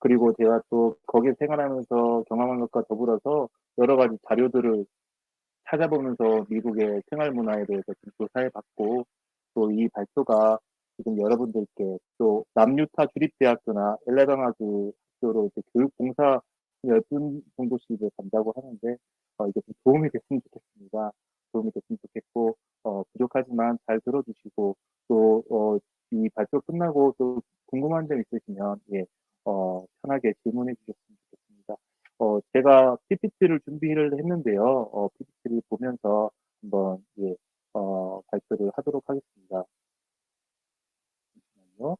그리고 제가 또 거기에 생활하면서 경험한 것과 더불어서 여러 가지 자료들을 찾아보면서 미국의 생활 문화에 대해서 좀 조사해 봤고, 또 이 발표가 지금 여러분들께 또 남유타 주립대학교나 엘레바마주 학교로 이제 교육봉사 10분 정도씩 이제 간다고 하는데, 이게 좀 도움이 됐으면 좋겠습니다. 도움이 됐으면 좋겠고, 부족하지만 잘 들어주시고, 또, 이 발표 끝나고 또 궁금한 점 있으시면, 예, 편하게 질문해 주셨으면 좋겠습니다. 제가 PPT를 준비를 했는데요. PPT를 보면서 한번, 예, 발표를 하도록 하겠습니다. 잠시만요.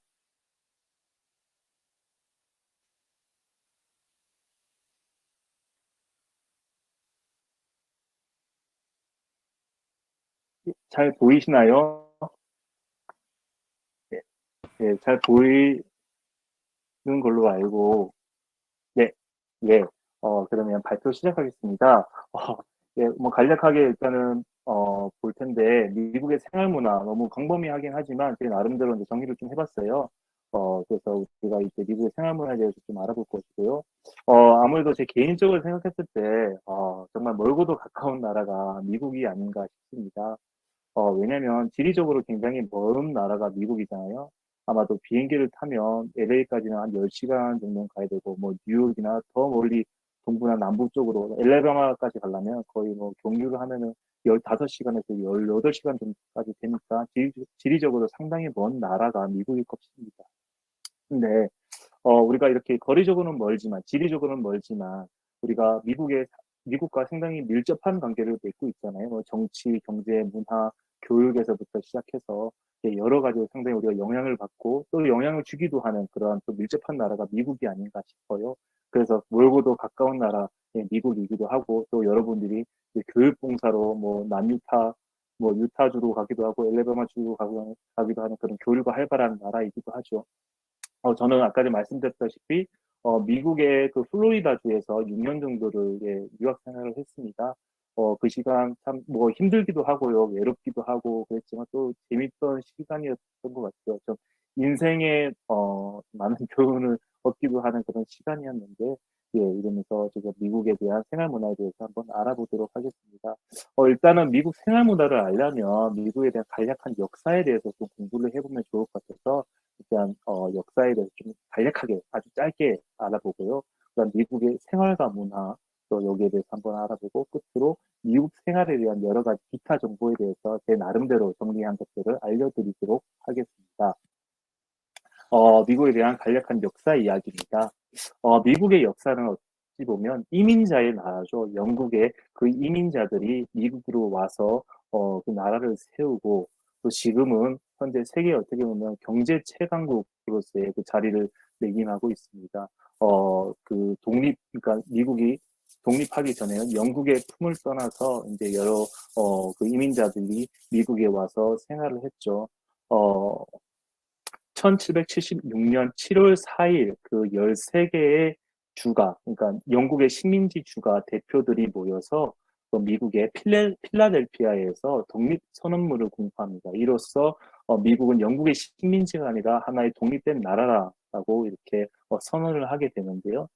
잘 보이시나요? 예, 예, 잘 보이는 걸로 알고, 네, 예, 그러면 발표 시작하겠습니다. 예, 뭐 간략하게 일단은, 볼 텐데, 미국의 생활 문화 너무 광범위하긴 하지만, 제 나름대로 이제 정리를 좀 해봤어요. 그래서 우리가 이제 미국의 생활 문화에 대해서 좀 알아볼 것이고요. 아무래도 제 개인적으로 생각했을 때, 정말 멀고도 가까운 나라가 미국이 아닌가 싶습니다. 왜냐면 지리적으로 굉장히 먼 나라가 미국이잖아요. 아마도 비행기를 타면 LA까지는 한 10시간 정도는 가야 되고, 뭐 뉴욕이나 더 멀리 동부나 남부 쪽으로 엘레바마까지 가려면 거의 뭐 경유를 하면은 15시간에서 18시간 정도까지 되니까 지리적으로 상당히 먼 나라가 미국일 것입니다. 근데 우리가 이렇게 거리적으로는 멀지만, 지리적으로는 멀지만, 우리가 미국과 상당히 밀접한 관계를 맺고 있잖아요. 뭐 정치, 경제, 문화, 교육에서부터 시작해서 여러 가지로 상당히 우리가 영향을 받고 또 영향을 주기도 하는 그러한 또 밀접한 나라가 미국이 아닌가 싶어요. 그래서 멀고도 가까운 나라, 미국이기도 하고, 또 여러분들이 이제 교육봉사로 뭐 남유타, 뭐 유타주로 가기도 하고 엘레바마주로 가기도 하는 그런 교류가 활발한 나라이기도 하죠. 저는 아까 전에 말씀드렸다시피, 미국의 그 플로리다주에서 6년 정도를, 예, 유학 생활을 했습니다. 그 시간 참, 뭐, 힘들기도 하고요, 외롭기도 하고, 그랬지만 또 재밌던 시간이었던 것 같아요. 좀, 인생의, 많은 교훈을 얻기도 하는 그런 시간이었는데, 예, 이러면서 제가 미국에 대한 생활 문화에 대해서 한번 알아보도록 하겠습니다. 일단은 미국 생활 문화를 알려면 미국에 대한 간략한 역사에 대해서 좀 공부를 해보면 좋을 것 같아서, 일단 역사에 대해서 좀 간략하게 아주 짧게 알아보고요. 그다음 미국의 생활과 문화 또 여기에 대해서 한번 알아보고 끝으로 미국 생활에 대한 여러 가지 기타 정보에 대해서 제 나름대로 정리한 것들을 알려드리도록 하겠습니다. 미국에 대한 간략한 역사 이야기입니다. 미국의 역사는 어찌 보면 이민자의 나라죠. 영국의 그 이민자들이 미국으로 와서 그 나라를 세우고 또 지금은 현재 세계 어떻게 보면 경제 최강국으로서의 그 자리를 매김하고 있습니다. 그 그러니까 미국이 독립하기 전에는 영국의 품을 떠나서 이제 여러 그 이민자들이 미국에 와서 생활을 했죠. 어, 1776년 7월 4일 그 13개의 주가, 그러니까 영국의 식민지 주가 대표들이 모여서 그 미국의 필라델피아에서 독립선언문을 공포합니다. 이로써 미국은 영국의 식민지가 아니라 하나의 독립된 나라라고 이렇게 선언을 하게 되는데요.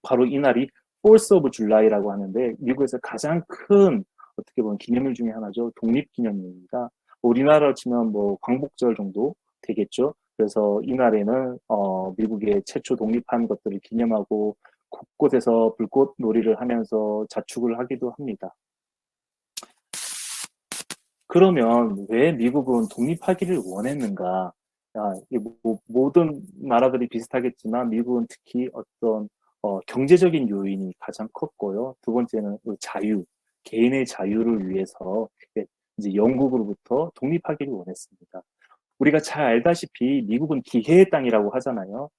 바로 이날이 4th of July라고 하는데 미국에서 가장 큰 어떻게 보면 기념일 중에 하나죠. 독립기념일입니다. 우리나라로 치면 뭐 광복절 정도 되겠죠. 그래서 이날에는 미국의 최초 독립한 것들을 기념하고 곳곳에서 불꽃 놀이를 하면서 자축을 하기도 합니다. 그러면 왜 미국은 독립하기를 원했는가? 모든 나라들이 비슷하겠지만 미국은 특히 어떤 경제적인 요인이 가장 컸고요. 두 번째는 그 자유, 개인의 자유를 위해서 이제 영국으로부터 독립하기를 원했습니다. 우리가 잘 알다시피 미국은 기회의 땅이라고 하잖아요.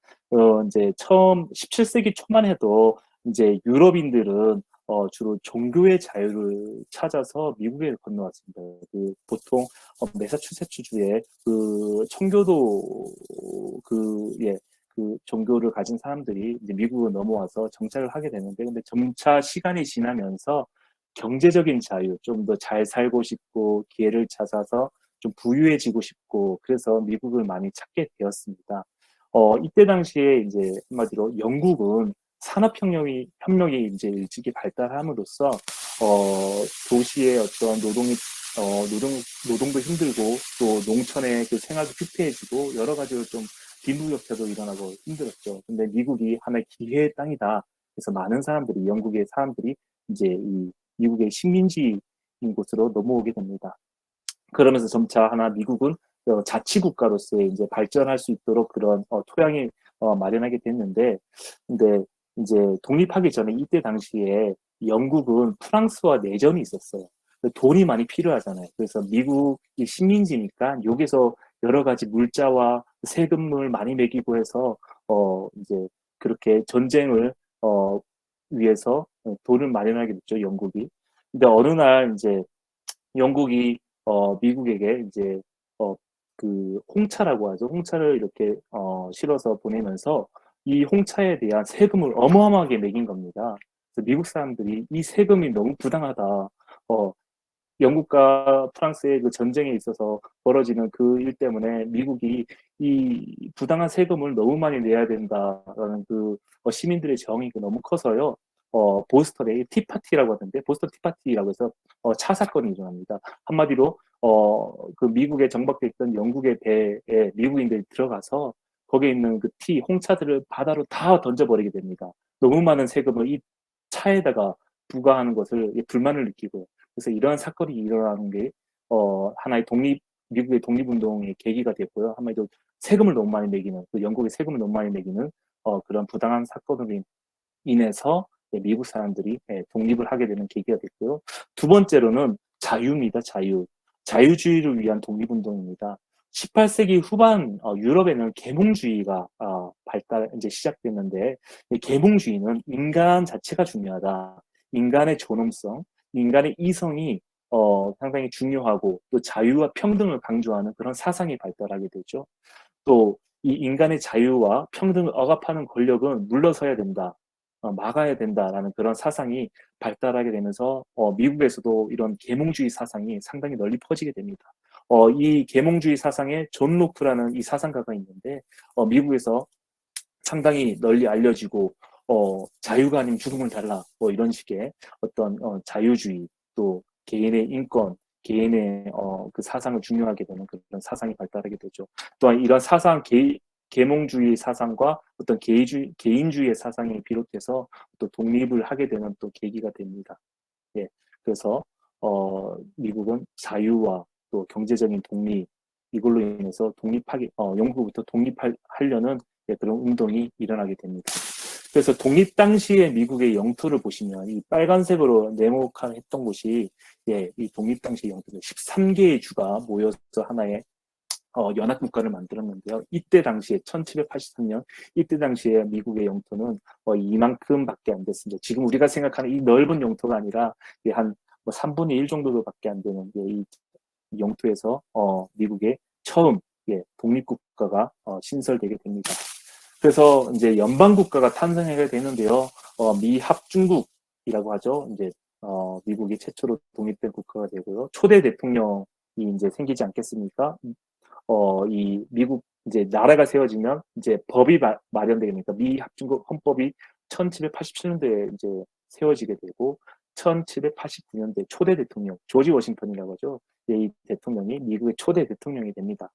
이제 처음 17세기 초만 해도 이제 유럽인들은 주로 종교의 자유를 찾아서 미국에 건너왔습니다. 보통 매사추세츠주의 그 청교도 예, 그 종교를 가진 사람들이 이제 미국으로 넘어와서 정착을 하게 되는데, 근데 점차 시간이 지나면서 경제적인 자유, 좀 더 잘 살고 싶고 기회를 찾아서 좀 부유해지고 싶고 그래서 미국을 많이 찾게 되었습니다. 이때 당시에 이제 한마디로 영국은 산업혁명이 이제 일찍이 발달함으로써, 도시의 어떤 노동도 힘들고, 또 농촌의 그 생활도 피폐해지고, 여러 가지로 좀 빈부격차도 일어나고 힘들었죠. 근데 미국이 하나의 기회의 땅이다. 그래서 많은 사람들이, 영국의 사람들이 이제 이 미국의 식민지인 곳으로 넘어오게 됩니다. 그러면서 점차 하나 미국은 자치국가로서의 이제 발전할 수 있도록 그런 토양이 마련하게 됐는데, 근데 이제 독립하기 전에 이때 당시에 영국은 프랑스와 내전이 있었어요. 돈이 많이 필요하잖아요. 그래서 미국이 식민지니까 여기서 여러 가지 물자와 세금을 많이 매기고 해서 이제 그렇게 전쟁을 위해서 돈을 마련하게 됐죠, 영국이. 근데 어느 날 이제 영국이 미국에게 이제 어, 그 홍차라고 하죠. 홍차를 이렇게 실어서 보내면서 이 홍차에 대한 세금을 어마어마하게 매긴 겁니다. 그래서 미국 사람들이 이 세금이 너무 부당하다. 어, 영국과 프랑스의 그 전쟁에 있어서 벌어지는 그 일 때문에 미국이 이 부당한 세금을 너무 많이 내야 된다라는 그 시민들의 정이 너무 커서요. 보스턴의 티파티라고 하는데 보스턴 티파티라고 해서 차 사건이 일어납니다. 한마디로 그 미국에 정박돼 있던 영국의 배에 미국인들이 들어가서 거기에 있는 그 홍차들을 바다로 다 던져버리게 됩니다. 너무 많은 세금을 이 차에다가 부과하는 것을 불만을 느끼고, 그래서 이러한 사건이 일어나는 게 하나의 미국의 독립운동의 계기가 됐고요. 한마디로 세금을 너무 많이 매기는, 그 영국의 세금을 너무 많이 매기는 그런 부당한 사건으로 인해서 미국 사람들이 독립을 하게 되는 계기가 됐고요. 두 번째로는 자유입니다. 자유주의를 위한 독립운동입니다. 18세기 후반 유럽에는 계몽주의가 이제 시작됐는데, 이 계몽주의는 인간 자체가 중요하다. 인간의 존엄성, 인간의 이성이 상당히 중요하고 또 자유와 평등을 강조하는 그런 사상이 발달하게 되죠. 또 이 인간의 자유와 평등을 억압하는 권력은 물러서야 된다. 막아야 된다라는 그런 사상이 발달하게 되면서 미국에서도 이런 계몽주의 사상이 상당히 널리 퍼지게 됩니다. 이 계몽주의 사상에 존 로크라는 이 사상가가 있는데 미국에서 상당히 널리 알려지고 자유가 아닌 죽음을 달라 뭐 이런 식의 어떤 자유주의, 또 개인의 인권, 개인의 그 사상을 중요하게 되는 그런 사상이 발달하게 되죠. 또한 이런 계몽주의 사상과 어떤 개인주의의 사상이 비롯해서 또 독립을 하게 되는 또 계기가 됩니다. 예, 그래서 미국은 자유와 또 경제적인 독립, 이걸로 인해서 영국부터 독립하려는 그런 운동이 일어나게 됩니다. 그래서 독립 당시에 미국의 영토를 보시면 이 빨간색으로 네모칸했던 곳이 이 독립 당시 영토들 13개의 주가 모여서 하나의 연합국가를 만들었는데요. 이때 당시에 1783년 이때 당시에 미국의 영토는 이만큼밖에 안 됐습니다. 지금 우리가 생각하는 이 넓은 영토가 아니라 한 3분의 1 정도밖에 안 되는 이 영토에서 미국의 처음 독립국가가 신설되게 됩니다. 그래서 이제 연방국가가 탄생하게 되는데요. 미합중국이라고 하죠. 이제 미국이 최초로 독립된 국가가 되고요. 초대 대통령이 이제 생기지 않겠습니까? 이 미국 이제 나라가 세워지면 이제 법이 마련되게 됩니다. 미합중국 헌법이 1787년도에 이제 세워지게 되고 1789년도에 초대 대통령 조지 워싱턴이라고 하죠. 이 대통령이 미국의 초대 대통령이 됩니다.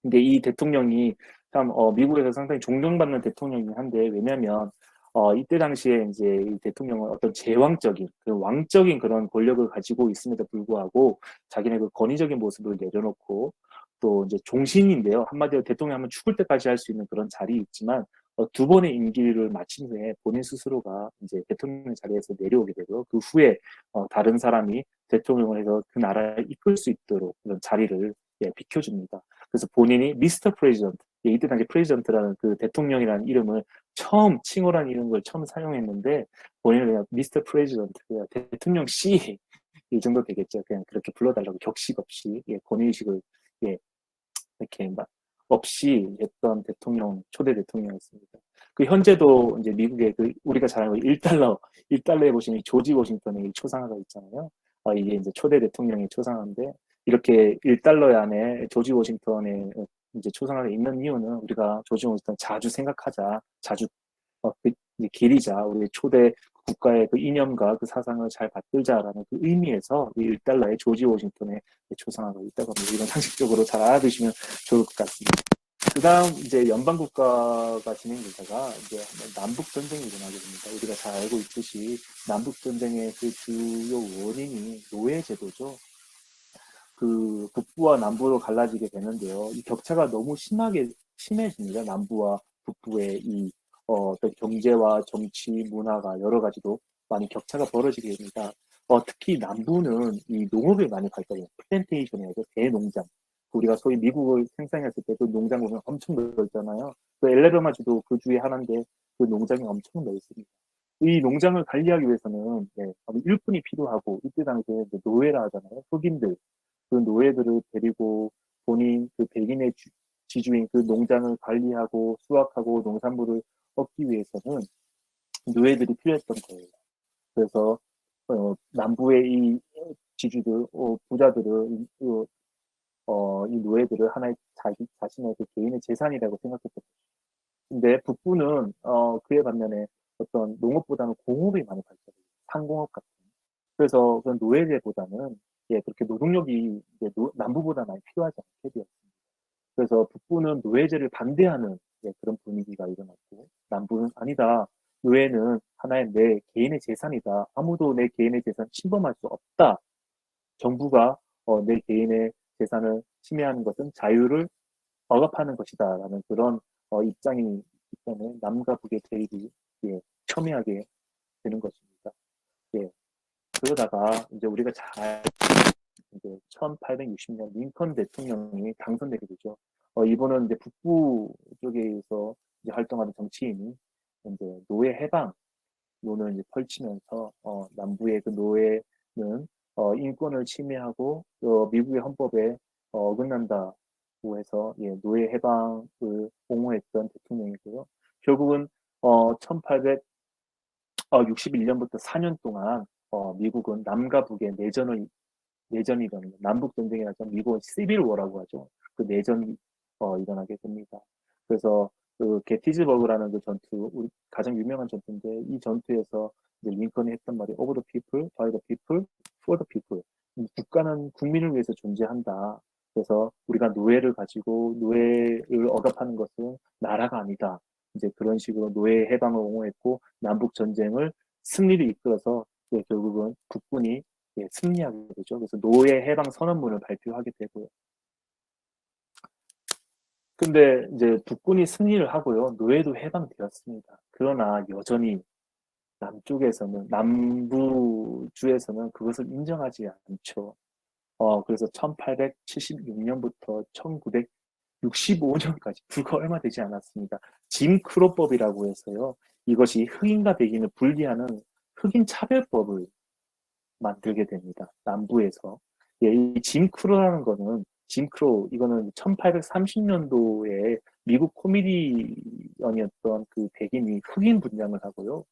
근데 이 대통령이 참 미국에서 상당히 존경받는 대통령이긴 한데, 왜냐하면 이때 당시에 이제 이 대통령은 어떤 제왕적인 그 왕적인 그런 권력을 가지고 있음에도 불구하고 자기네 그 권위적인 모습을 내려놓고 또 이제 종신인데요. 한마디로 대통령하면 죽을 때까지 할 수 있는 그런 자리에 있지만 두 번의 임기를 마친 후에 본인 스스로가 이제 대통령 자리에서 내려오게 되고요. 그 후에 다른 사람이 대통령을 해서 그 나라를 이끌 수 있도록 그런 자리를 비켜줍니다. 그래서 본인이 미스터 프레지던트, 이때 당시 프레지던트라는 그 대통령이라는 이름을 처음 칭호라는 이름을 처음 사용했는데 본인은 그냥 미스터 프레지던트, 대통령 씨 이 정도 되겠죠. 그냥 그렇게 불러달라고 격식 없이 권위의식을 이렇게 막 없이 했던 초대 대통령이었습니다. 그 현재도 이제 미국의 그 우리가 잘 알고 1달러에 보시면 조지 워싱턴의 초상화가 있잖아요. 이게 이제 초대 대통령의 초상화인데 이렇게 1달러 안에 조지 워싱턴의 이제 초상화가 있는 이유는 우리가 조지 워싱턴 자주 생각하자, 자주 이제 기리자, 우리 초대 국가의 그 이념과 그 사상을 잘 받들자라는 그 의미에서 이 1달러의 조지 워싱턴의 초상화가 있다고 합니다. 이런 상식적으로 잘 알아두시면 좋을 것 같습니다. 그 다음 이제 연방국가가 진행되다가 이제 남북 전쟁이 일어나게 됩니다. 우리가 잘 알고 있듯이 남북 전쟁의 그 주요 원인이 노예제도죠. 그 북부와 남부로 갈라지게 되는데요. 이 격차가 너무 심해집니다. 남부와 북부의 이 어떤 경제와 정치, 문화가 여러 가지로 많이 격차가 벌어지게 됩니다. 특히 남부는 이 농업에 많이 발달해요. 플랜테이션이라고 대농장. 우리가 소위 미국을 생산했을 때 그 농장 보면 엄청 넓잖아요. 그 엘레베마주도 그 주에 하나인데 그 농장이 엄청 넓습니다. 이 농장을 관리하기 위해서는 일꾼이 필요하고 이때 당시에 노예라 하잖아요. 흑인들 그 노예들을 데리고 본인 그 백인의 지주인 그 농장을 관리하고 수확하고 농산물을 얻기 위해서는 노예들이 필요했던 거예요. 그래서 남부의 이 지주들, 부자들은 이 노예들을 하나의 자신의 그 개인의 재산이라고 생각했던 거예요. 근데 북부는 그에 반면에 어떤 농업보다는 공업이 많이 발달해요. 상공업 같은. 그래서 그 노예제보다는 그렇게 노동력이 남부보다 많이 필요하지 않게 되었습니다. 그래서 북부는 노예제를 반대하는 그런 분위기가 일어났고 남부는 아니다. 노예는 하나의 내 개인의 재산이다. 아무도 내 개인의 재산 침범할 수 없다. 정부가 내 개인의 재산을 침해하는 것은 자유를 억압하는 것이다라는 그런 입장이 있기 때문에 남과 북의 대립이 첨예하게 되는 것입니다. 예. 그러다가 이제 우리가 잘 이제 1860년 링컨 대통령이 당선되게 되죠. 이분은 이제 북부 쪽에서 이제 활동하는 정치인이 이제 노예 해방론을 이제 펼치면서 남부의 그 노예는 인권을 침해하고 미국의 헌법에 어긋난다고 해서 노예 해방을 옹호했던 대통령이고요. 결국은 1861년부터 4년 동안 미국은 남과 북의 내전이 일어나는 남북 전쟁이라서 미국은 시빌 워라고 하죠. 그 내전이 일어나게 됩니다. 그래서 그 게티즈버그라는 그 전투, 우리 가장 유명한 전투인데 이 전투에서 이제 링컨이 했던 말이 over the people, by the people, for the people. 국가는 국민을 위해서 존재한다. 그래서 우리가 노예를 가지고 노예를 억압하는 것은 나라가 아니다. 이제 그런 식으로 노예 해방을 옹호했고 남북 전쟁을 승리를 이끌어서 결국은 국군이 승리하게 되죠. 그래서 노예 해방 선언문을 발표하게 되고요. 근데 이제 북군이 승리를 하고요. 노예도 해방되었습니다. 그러나 여전히 남부주에서는 그것을 인정하지 않죠. 그래서 1876년부터 1965년까지 불과 얼마 되지 않았습니다. 짐 크로법이라고 해서요. 이것이 흑인과 백인을 분리하는 흑인 차별법을 만들게 됩니다. 남부에서. 이짐 크로라는 거는 짐 크로 이거는 1830년도에 미국 코미디언이었던 그 백인이 흑인 분장을 하고요.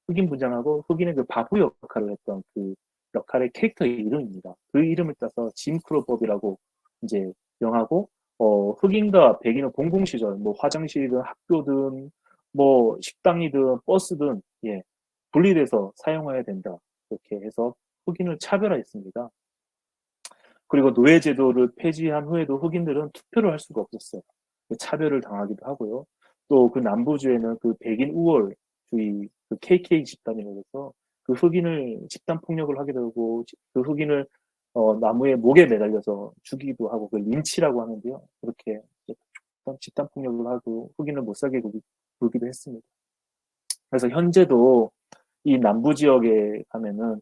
흑인 분장하고 흑인의 그 바보 역할을 했던 그 역할의 캐릭터의 이름입니다. 그 이름을 따서 짐 크로법이라고 이제 명하고 흑인과 백인은 공공 시절 뭐 화장실이든 학교든 뭐 식당이든 버스든 분리돼서 사용해야 된다. 이렇게 해서 흑인을 차별화했습니다. 그리고 노예제도를 폐지한 후에도 흑인들은 투표를 할 수가 없었어요. 차별을 당하기도 하고요. 또 그 남부주에는 그 백인 우월주의, 그 KK 집단이라고 해서 그 흑인을 집단 폭력을 하게 되고 그 흑인을 나무에 목에 매달려서 죽이기도 하고 그 린치라고 하는데요. 그렇게 집단 폭력을 하고 흑인을 못 살게 굴기도 했습니다. 그래서 현재도 이 남부 지역에 가면은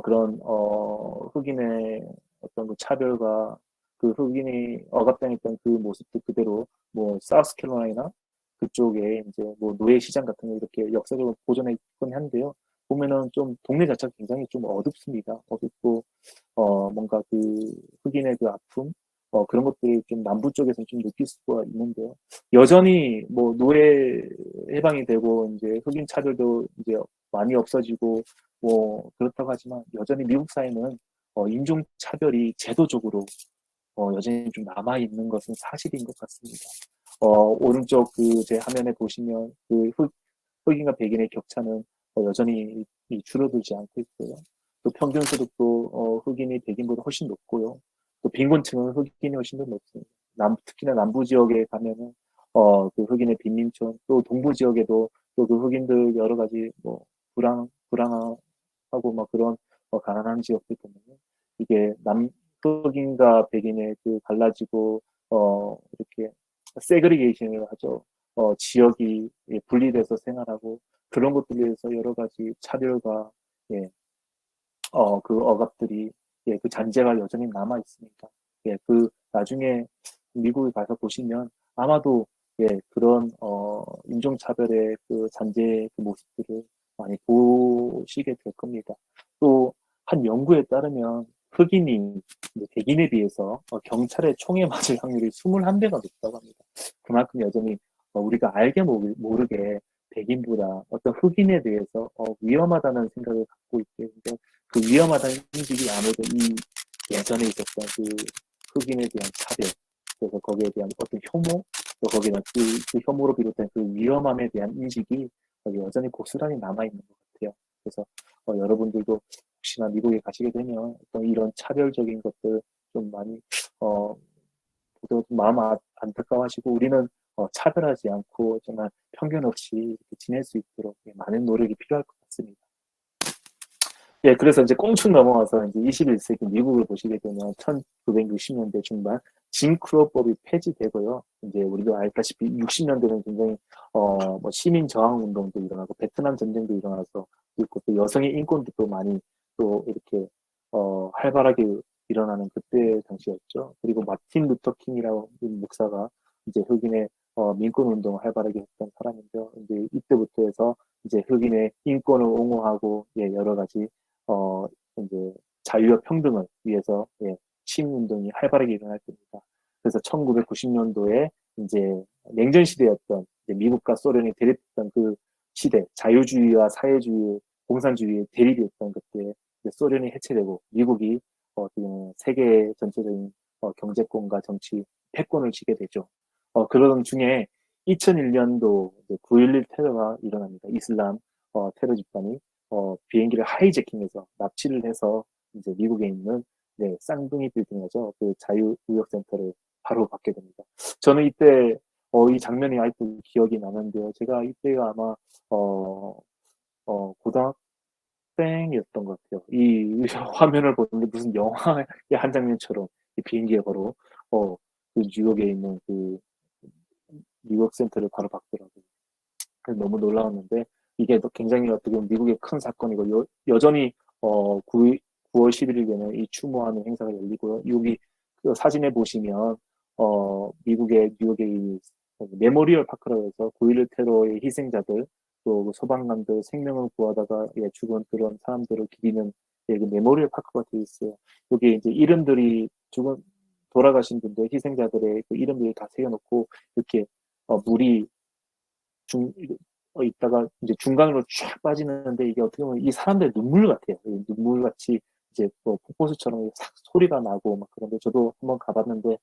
그런 흑인의 어떤 그 차별과 그 흑인이 억압당했던 그 모습도 그대로 뭐 사우스캐롤라이나 그쪽에 이제 뭐 노예 시장 같은 거 이렇게 역사적으로 보존해 있긴 한데요. 보면은 좀 동네 자체가 굉장히 좀 어둡습니다. 어둡고 뭔가 그 흑인의 그 아픔 그런 것들이 좀 남부 쪽에서 좀 느낄 수가 있는데요. 여전히 뭐 노예 해방이 되고 이제 흑인 차별도 이제 많이 없어지고 뭐 그렇다고 하지만 여전히 미국 사회는 인종 차별이 제도적으로 여전히 좀 남아있는 것은 사실인 것 같습니다. 오른쪽 제 화면에 보시면 흑인과 백인의 격차는 여전히 줄어들지 않고 있고요. 또 평균 소득도 흑인이 백인보다 훨씬 높고요. 또 빈곤층은 흑인이 훨씬 더 높습니다. 특히나 남부 지역에 가면은 흑인의 빈민촌, 또 동부 지역에도 또 그 흑인들 여러 가지 뭐 불황하고 막 그런 가난한 지역들 보면 이게 흑인과 백인의 갈라지고 이렇게 세그리게이션을 하죠. 지역이 분리돼서 생활하고 그런 것들에 대해서 여러 가지 차별과 예, 억압들이 그 잔재가 여전히 남아 있습니다. 나중에 미국에 가서 보시면 아마도 그런 인종차별의 잔재의 모습들을 많이 보시게 될 겁니다. 또 한 연구에 따르면 흑인이 백인에 비해서 경찰의 총에 맞을 확률이 21배가 높다고 합니다. 그만큼 여전히 우리가 알게 모르게 백인보다 어떤 흑인에 대해서 위험하다는 생각을 갖고 있게 되는데 그 위험하다는 인식이 아무래도 예전에 있었던 흑인에 대한 차별, 그래서 거기에 대한 어떤 혐오, 또 거기에 대한 그 혐오로 비롯된 위험함에 대한 인식이 여전히 고스란히 남아있는 것 같아요. 그래서 여러분들도 혹시나 미국에 가시게 되면 어떤 이런 차별적인 것들 좀 많이 마음 안타까워하시고 우리는 차별하지 않고 정말 편견 없이 이렇게 지낼 수 있도록 많은 노력이 필요할 것 같습니다. 그래서 이제 꽁충 넘어와서 이제 21세기 미국을 보시게 되면 1960년대 중반 짐크로법이 폐지되고요. 이제 우리도 알다시피 60년대는 굉장히 뭐 시민 저항 운동도 일어나고 베트남 전쟁도 일어나서 있고 또 여성의 인권도 또 많이 또 이렇게 활발하게 일어나는 그때 당시였죠. 그리고 마틴 루터 킹이라고 목사가 이제 흑인의 민권 운동을 활발하게 했던 사람인데요. 이제 이때부터 해서 이제 흑인의 인권을 옹호하고 여러 가지 이제 자유와 평등을 위해서 시민운동이 활발하게 일어날 겁니다. 그래서 1990년도에 이제 냉전 시대였던 미국과 소련이 대립했던 그 시대, 자유주의와 사회주의, 공산주의의 대립이었던 그때 소련이 해체되고 미국이 세계 전체적인 경제권과 정치 패권을 쥐게 되죠. 그러던 중에 2001년도 9.11 테러가 일어납니다. 이슬람 테러 집단이 비행기를 하이제킹해서 납치를 해서 이제 미국에 있는 쌍둥이 빌딩이죠. 그 자유무역센터를 바로 받게 됩니다. 저는 이때 이 장면이 아직도 기억이 나는데요. 제가 이때가 아마 고등학생이었던 것 같아요. 이 화면을 보는데 무슨 영화의 한 장면처럼 이 비행기가 바로 그 뉴욕에 있는 그 뉴욕 센터를 바로 받더라고요. 그래서 너무 놀라웠는데 이게 또 굉장히 어떻게 보면 미국의 큰 사건이고 여전히 9월 11일에는 이 추모하는 행사가 열리고요. 여기 그 사진에 보시면 미국의 뉴욕의 이 메모리얼 파크라고 해서 9.11 테러의 희생자들 또 소방관들 생명을 구하다가 죽은 그런 사람들을 기리는 그 메모리얼 파크가 되어 있어요. 여기 이제 이름들이 돌아가신 분들 희생자들의 그 이름들을 다 새겨놓고 이렇게 물이 있다가 이제 중간으로 쫙 빠지는데 이게 어떻게 보면 이 사람들의 눈물 같아요. 눈물 같이 이제 뭐 폭포수처럼 싹 소리가 나고 막 그런데 저도 한번 가봤는데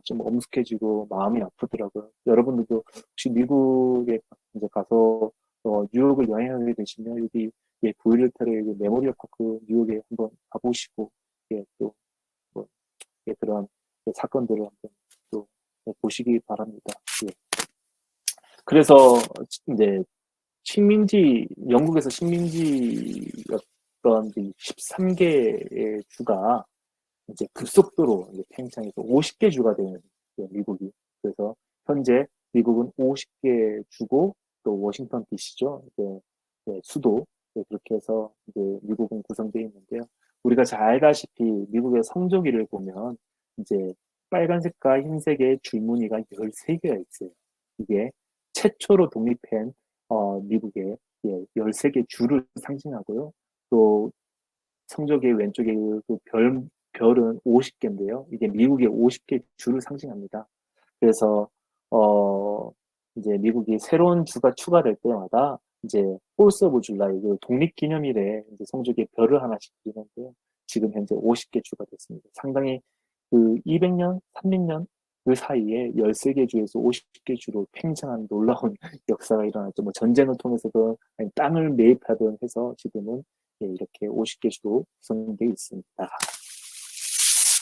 좀 엄숙해지고 마음이 아프더라고요. 여러분들도 혹시 미국에 이제 가서 뉴욕을 여행하게 되시면 여기 9.11 테러의 메모리얼 파크 뉴욕에 한번 가보시고 또 뭐, 그런 사건들을 한번 또 보시기 바랍니다. 그래서 이제 영국에서 식민지였던 13개의 주가 이제 급속도로 이제 팽창해서 50개 주가 되는 미국이. 그래서 현재 미국은 50개 주고 또 워싱턴 DC죠. 수도. 그렇게 해서 이제 미국은 구성되어 있는데요. 우리가 잘 알다시피 미국의 성조기를 보면 이제 빨간색과 흰색의 줄무늬가 13개가 있어요. 이게 최초로 독립한 미국의 13개 주를 상징하고요. 또 성적의 왼쪽에 별은 50개인데요. 이게 미국의 50개 주를 상징합니다. 그래서 이제 미국이 새로운 주가 추가될 때마다 이제 포스 오브 줄라이 독립기념일에 이제 성적의 별을 하나씩 그리는데요. 지금 현재 50개 주가 됐습니다. 상당히 그 200년, 300년 그 사이에 13개 주에서 50개 주로 팽창한 놀라운 역사가 일어났죠. 뭐 전쟁을 통해서든 아니 땅을 매입하든 해서 지금은 예, 이렇게 50개 주로 구성되어 있습니다.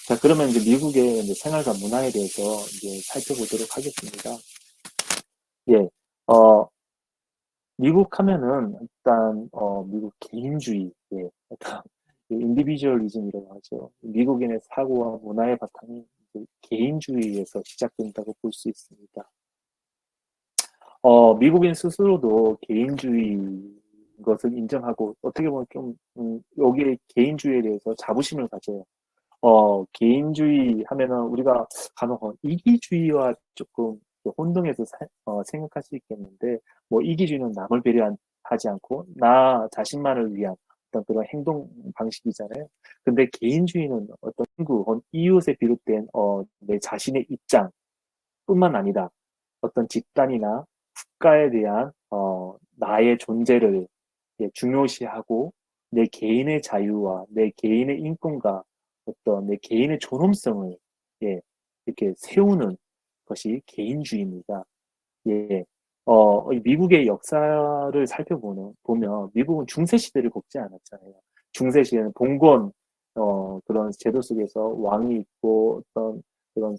자, 그러면 이제 미국의 이제 생활과 문화에 대해서 이제 살펴보도록 하겠습니다. 예, 어, 미국 하면은 일단 미국 개인주의, 예, 어떤 인디비주얼리즘이라고 하죠. 미국인의 사고와 문화의 바탕이 이제 개인주의에서 시작된다고 볼 수 있습니다. 미국인 스스로도 개인주의 것을 인정하고 어떻게 보면 좀 여기에 개인주의에 대해서 자부심을 가져요. 개인주의 하면은 우리가 간혹 이기주의와 조금 혼동해서 생각할 수 있겠는데, 뭐 이기주의는 남을 배려하지 않고 나 자신만을 위한 어떤 그런 행동 방식이잖아요. 근데 개인주의는 어떤 친구, 이웃에 비롯된 내 자신의 입장뿐만 아니라 어떤 집단이나 국가에 대한 나의 존재를 예, 중요시하고 내 개인의 자유와 내 개인의 인권과 어떤 내 개인의 존엄성을 예, 이렇게 세우는 것이 개인주의입니다. 예, 미국의 역사를 보면 미국은 중세 시대를 겪지 않았잖아요. 중세 시대는 봉건 그런 제도 속에서 왕이 있고 어떤 그런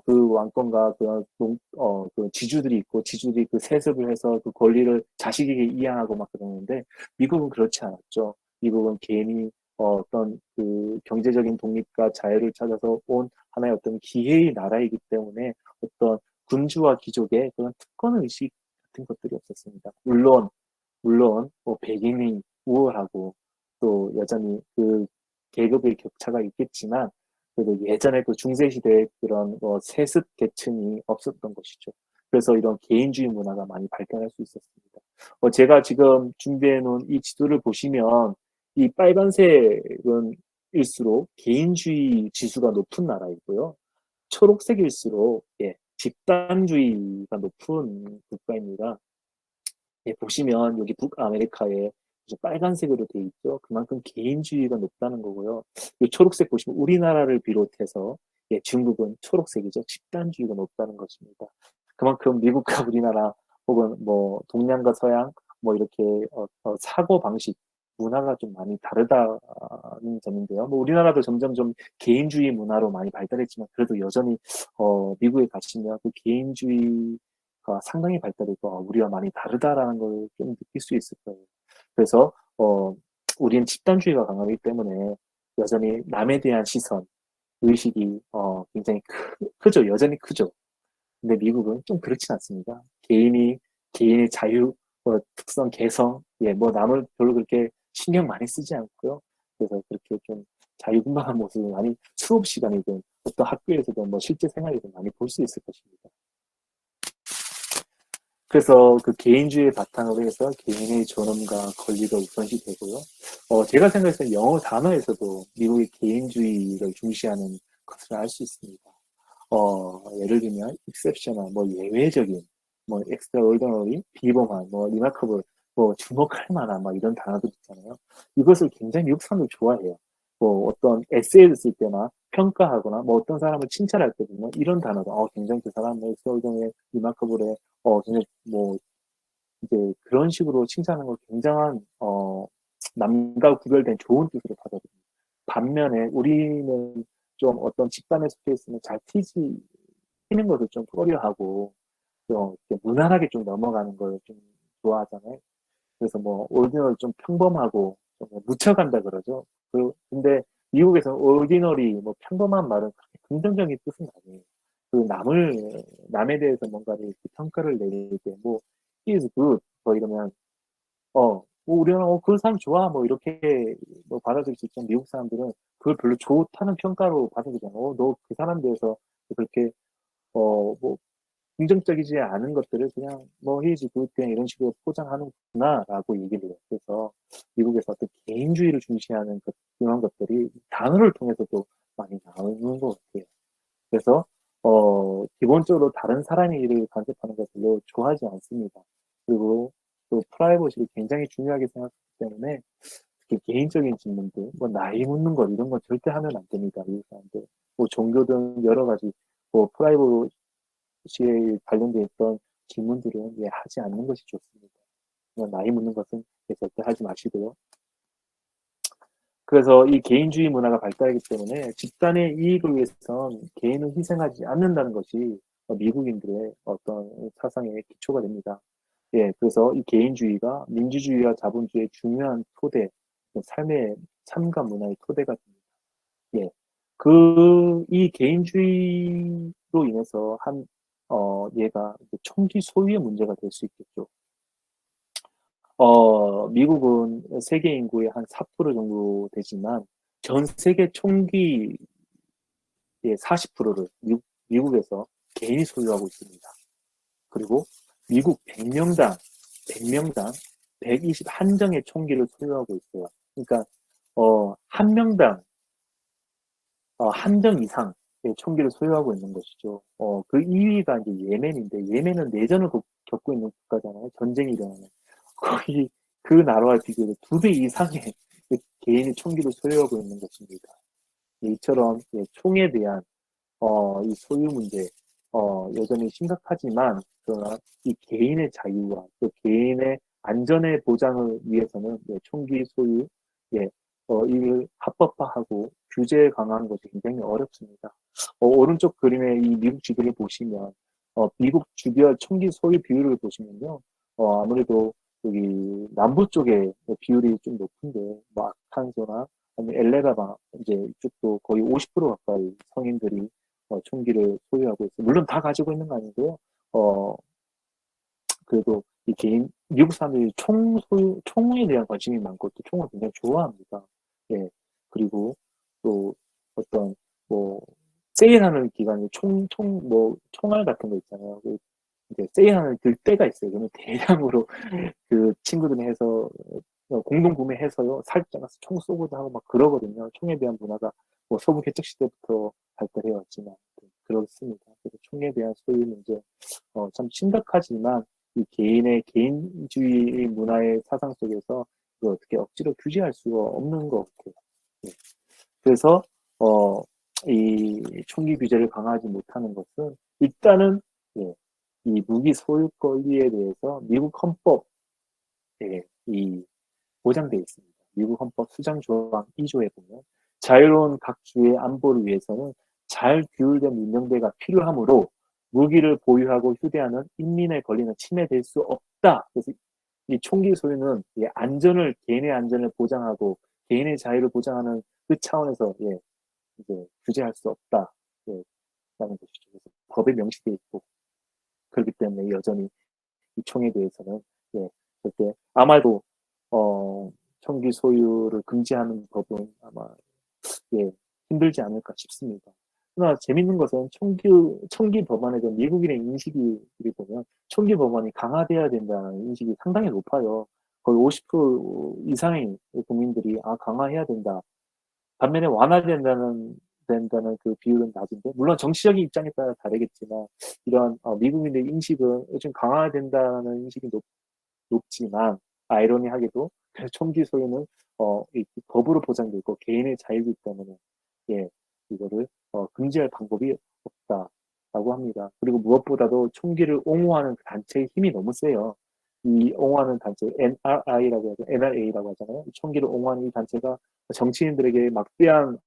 그 왕권과 그 지주들이 있고, 지주들이 그 세습을 해서 그 권리를 자식에게 이양하고 막 그러는데, 미국은 그렇지 않았죠. 미국은 개인이 어떤 그 경제적인 독립과 자유를 찾아서 온 하나의 어떤 기회의 나라이기 때문에 어떤 군주와 귀족의 그런 특권 의식 같은 것들이 없었습니다. 물론 뭐 백인이 우월하고 또 여전히 그 계급의 격차가 있겠지만 그래도 예전에 그 중세시대에 그런 세습 계층이 없었던 것이죠. 그래서 이런 개인주의 문화가 많이 발달할 수 있었습니다. 제가 지금 준비해 놓은 이 지도를 보시면 이 빨간색은 일수록 개인주의 지수가 높은 나라이고요. 초록색일수록 예, 집단주의가 높은 국가입니다. 예, 보시면 여기 북아메리카에 이제 빨간색으로 되어 있죠. 그만큼 개인주의가 높다는 거고요. 이 초록색 보시면 우리나라를 비롯해서 예, 중국은 초록색이죠. 집단주의가 높다는 것입니다. 그만큼 미국과 우리나라 혹은 뭐 동양과 서양 뭐 이렇게 사고 방식 문화가 좀 많이 다르다는 점인데요. 뭐 우리나라도 점점 좀 개인주의 문화로 많이 발달했지만 그래도 여전히 미국에 가시면 그 개인주의 상당히 발달했고 우리와 많이 다르다라는 걸 좀 느낄 수 있을 거예요. 그래서 우리는 집단주의가 강하기 때문에 여전히 남에 대한 시선, 의식이 굉장히 크죠. 여전히 크죠. 근데 미국은 좀 그렇진 않습니다. 개인의 자유, 특성, 개성, 예, 뭐 남을 별로 그렇게 신경 많이 쓰지 않고요. 그래서 그렇게 좀 자유분방한 모습을 많이 수업 시간이든 어떤 학교에서든 뭐 실제 생활에서 많이 볼 수 있을 것입니다. 그래서 그 개인주의의 바탕으로 해서 개인의 존엄과 권리가 우선시 되고요. 제가 생각했을 때 영어 단어에서도 미국의 개인주의를 중시하는 것을 알 수 있습니다. 예를 들면 exceptional, 뭐 예외적인, 뭐 extraordinary, 비범한, 뭐 remarkable, 뭐 주목할 만한, 뭐 이런 단어들 있잖아요. 이것을 굉장히 미국 사람들 좋아해요. 뭐 어떤 에세이를 쓸 때나 평가하거나 뭐 어떤 사람을 칭찬할 때 보면 이런 단어가 굉장히 그 사람 뭐 extraordinary, remarkable에 굉장히 뭐 이제 그런 식으로 칭찬하는 걸 굉장한 남과 구별된 좋은 뜻으로 받아들입니다. 반면에 우리는 좀 어떤 집단에 속해 있으면 잘 튀는 것을 좀 꺼려하고 좀 이렇게 무난하게 좀 넘어가는 걸 좀 좋아하잖아요. 그래서 뭐 오리지널 좀 평범하고 좀 묻혀간다 그러죠. 근데 미국에서는 오리지널이 뭐 평범한 말은 그렇게 긍정적인 뜻은 아니에요. 그 남에 대해서 뭔가를 이렇게 평가를 내릴 때 뭐 is good 뭐 이러면 뭐 우리는 그 사람 좋아 뭐 이렇게 뭐 받아들일 수 있지만 미국 사람들은 그걸 별로 좋다는 평가로 받아들이잖아. 너 그 사람 대해서 그렇게 뭐 긍정적이지 않은 것들을 그냥 뭐 헤이즈 굿 그냥 이런 식으로 포장하는구나라고 얘기를 해요. 그래서 미국에서 어떤 개인주의를 중시하는 그런 것들이 단어를 통해서도 많이 나오는 것 같아요. 그래서 기본적으로 다른 사람의 일을 간섭하는 것을 별로 좋아하지 않습니다. 그리고 또 프라이버시를 굉장히 중요하게 생각하기 때문에 특히 개인적인 질문들, 뭐 나이 묻는 것 이런 건 절대 하면 안 됩니다. 미국 사람들. 뭐 종교 등 여러 가지 뭐 프라이버시에 관련돼 있던 질문들은 예, 하지 않는 것이 좋습니다. 그냥 나이 묻는 것은 예, 절대 하지 마시고요. 그래서 이 개인주의 문화가 발달하기 때문에 집단의 이익을 위해선 개인을 희생하지 않는다는 것이 미국인들의 어떤 사상의 기초가 됩니다. 예, 그래서 이 개인주의가 민주주의와 자본주의의 중요한 토대, 삶의 삶과 문화의 토대가 됩니다. 예, 이 개인주의로 인해서 얘가 총기 소유의 문제가 될 수 있겠죠. 미국은 세계 인구의 한 4% 정도 되지만 전 세계 총기의 40%를 미국에서 개인이 소유하고 있습니다. 그리고 미국 100명당 120 한정의 총기를 소유하고 있어요. 그러니까 한 명당 한정 이상의 총기를 소유하고 있는 것이죠. 그 2위가 이제 예멘인데 예멘은 내전을 겪고 있는 국가잖아요. 전쟁이 일어나는. 거의 그 나라와 비교해서 2배 이상의 개인의 총기를 소유하고 있는 것입니다. 이처럼 총에 대한 이 소유 문제 여전히 심각하지만 그러나 이 개인의 자유와 또 개인의 안전의 보장을 위해서는 총기 소유 이를 합법화하고 규제 강화하는 것이 굉장히 어렵습니다. 오른쪽 그림의 이 미국 지도를 보시면 미국 주변 총기 소유 비율을 보시면요 아무래도 여기 남부 쪽에 비율이 좀 높은데 뭐 아칸소나 아니면 엘레가바 이제 이쪽도 거의 50% 가까이 성인들이 총기를 소유하고 있어요. 물론 다 가지고 있는 거 아니고요. 그래도 이 미국 사람들이 총에 대한 관심이 많고 또 총을 굉장히 좋아합니다. 예. 그리고 또 어떤 뭐 세일하는 기간에 총알 같은 거 있잖아요. 이제 세일하는 그 때가 있어요. 그러면 대량으로 그 친구들이 해서 공동 구매해서요 살짝 총 쏘고도 하고 막 그러거든요. 총에 대한 문화가 뭐 서부 개척 시대부터 발달해 왔지만 그렇습니다. 그래서 총에 대한 소유 문제 참 심각하지만 이 개인의 개인주의 문화의 사상 속에서 그걸 어떻게 억지로 규제할 수가 없는 것 같아요. 네. 그래서 어, 이 총기 규제를 강화하지 못하는 것은 일단은 예, 이 무기 소유 권리에 대해서 미국 헌법에 이 보장되어 있습니다. 미국 헌법 수장 조항 2조에 보면 자유로운 각 주의 안보를 위해서는 잘 규율된 민병대가 필요하므로 무기를 보유하고 휴대하는 인민의 권리는 침해될 수 없다. 그래서 이 총기 소유는 개인의 안전을 보장하고 개인의 자유를 보장하는 그 차원에서 이제 규제할 수 없다. 예, 라는 것이죠. 그래서 법에 명시되어 있고 그렇기 때문에 여전히 이 총에 대해서는 절대 아마도 어, 총기 소유를 금지하는 법은 아마 힘들지 않을까 싶습니다. 그러나 재밌는 것은 총기 법안에 대한 미국인의 인식이 보면 총기 법안이 강화돼야 된다는 인식이 상당히 높아요. 거의 50% 이상의 국민들이 강화해야 된다. 반면에 된다는 그 비율은 낮은데 물론 정치적인 입장에 따라 다르겠지만 이런 미국인의 인식은 요즘 강화된다는 인식이 높지만 아이러니하게도 총기 소유는 법으로 보장돼 있고 개인의 자유이기 때문에 예 이거를 금지할 방법이 없다라고 합니다. 그리고 무엇보다도 총기를 옹호하는 그 단체의 힘이 너무 세요. 이 옹호하는 단체 NRI라고 하죠. NRA라고 하잖아요. 총기를 옹호하는 이 단체가 정치인들에게 막대한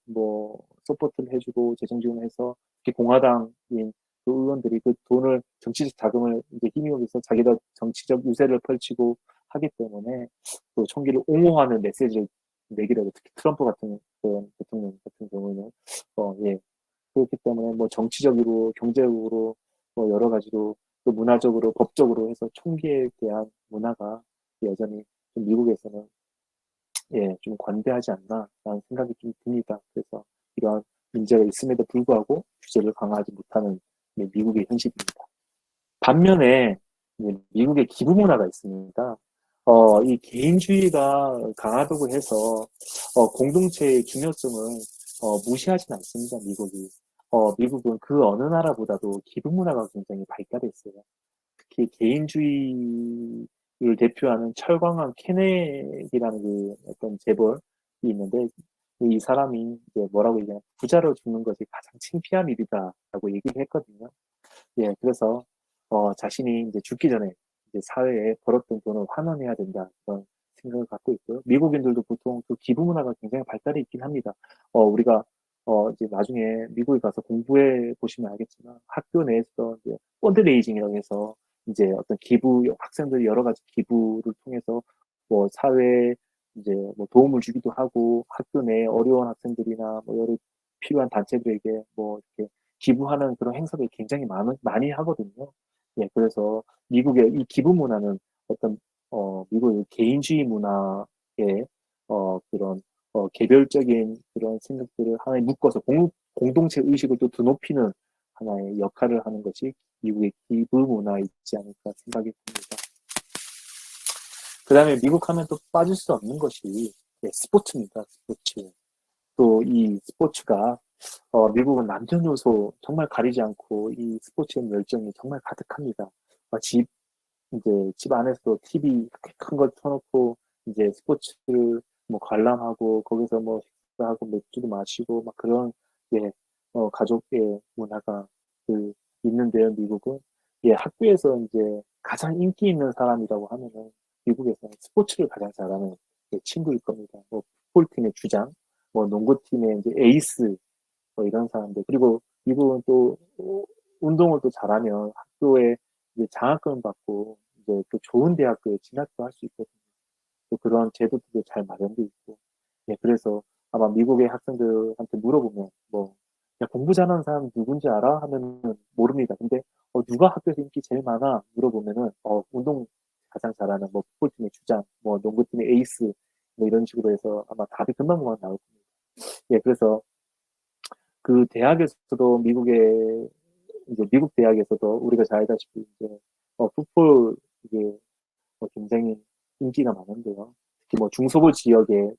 뭐 서포트를 해주고 재정 지원해서 공화당인 그 의원들이 그 돈을 정치적 자금을 이제 힘입어서 자기가 정치적 유세를 펼치고 하기 때문에 또 총기를 옹호하는 메시지를 내기라도 특히 트럼프 같은 그런 대통령 같은 경우에는 예 그렇기 때문에 뭐 정치적으로 경제적으로 뭐 여러 가지로 또 문화적으로 법적으로 해서 총기에 대한 문화가 여전히 좀 미국에서는 좀 관대하지 않나라는 생각이 좀 듭니다. 그래서 이러한 문제가 있음에도 불구하고 규제를 강화하지 못하는 미국의 현실입니다. 반면에 미국의 기부 문화가 있습니다. 이 개인주의가 강하다고 해서 공동체의 중요성을 무시하진 않습니다. 미국이. 미국은 그 어느 나라보다도 기부 문화가 굉장히 발달해 있어요. 특히 개인주의를 대표하는 철광한 케네디라는 그 어떤 재벌이 있는데 이 사람이 이제 뭐라고 얘기하냐, 부자로 죽는 것이 가장 창피한 일이다라고 얘기를 했거든요. 예, 그래서 자신이 이제 죽기 전에 이제 사회에 벌었던 돈을 환원해야 된다 그런 생각을 갖고 있고요. 미국인들도 보통 그 기부 문화가 굉장히 발달해 있긴 합니다. 우리가 이제 나중에 미국에 가서 공부해 보시면 알겠지만 학교 내에서 이제 펀드레이징이라고 해서 이제 어떤 기부 학생들이 여러 가지 기부를 통해서 뭐 사회에 이제 뭐 도움을 주기도 하고 학교 내에 어려운 학생들이나 뭐 여러 필요한 단체들에게 뭐 이렇게 기부하는 그런 행사를 굉장히 많이 하거든요. 예, 그래서 미국의 이 기부 문화는 어떤, 미국의 개인주의 문화의, 그런, 개별적인 그런 생각들을 하나에 묶어서 공동체 의식을 또 드높이는 하나의 역할을 하는 것이 미국의 기부 문화이지 않을까 생각이 듭니다. 그 다음에 미국 하면 또 빠질 수 없는 것이 예, 스포츠입니다. 스포츠. 또 이 스포츠가 미국은 남녀 요소 정말 가리지 않고 이 스포츠의 열정이 정말 가득합니다. 이제 집 안에서 TV 큰 걸 켜놓고 이제 스포츠를 뭐 관람하고 거기서 뭐 식사하고 맥주도 마시고 막 그런 예, 가족의 문화가 그 있는데요, 미국은. 예, 학교에서 이제 가장 인기 있는 사람이라고 하면은 미국에서 스포츠를 가장 잘하는 예, 친구일 겁니다. 뭐 풋볼팀의 주장, 뭐 농구팀의 이제 에이스, 뭐 이런 사람들. 그리고 미국은 또 운동을 또 잘하면 학교에 이제 장학금 받고 이제 또 좋은 대학교에 진학도 할 수 있거든요. 또 그런 제도들도 잘 마련돼 있고. 예, 그래서 아마 미국의 학생들한테 물어보면 뭐, 야, 공부 잘하는 사람 누군지 알아? 하면은 모릅니다. 근데 누가 학교에서 인기 제일 많아? 물어보면은 운동 가장 잘하는 뭐 풋볼팀의 주장, 뭐 농구팀의 에이스 뭐 이런 식으로 해서 아마 답이 금방금방 나올 겁니다. 예, 그래서 그 대학에서도 이제 미국 대학에서도 우리가 잘 알다시피 이제 풋볼 이게 굉장히 인기가 많은데요. 특히 뭐 중서부 지역에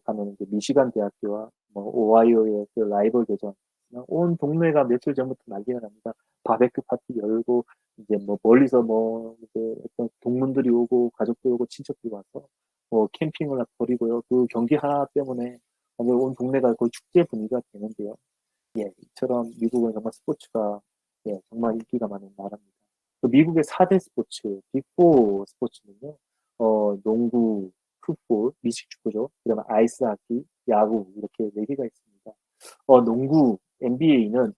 가면 이제 미시간 대학교와 뭐 오하이오의 그 라이벌 대전, 온 동네가 며칠 전부터 난리가 납니다. 바베큐 파티 열고 이제 뭐 멀리서 뭐 이제 어떤 동문들이 오고 가족들 오고 친척들이 와서 뭐 캠핑을 벌이고요. 그 경기 하나 때문에 완전 온 동네가 거의 축제 분위기가 되는데요. 예, 이처럼 미국은 정말 스포츠가 예, 정말 인기가 많은 나라입니다. 또 미국의 4대 스포츠, 빅4 스포츠는요, 농구, 풋볼, 미식축구죠. 그다음에 아이스하키, 야구 이렇게 4개가 있습니다. 농구, NBA는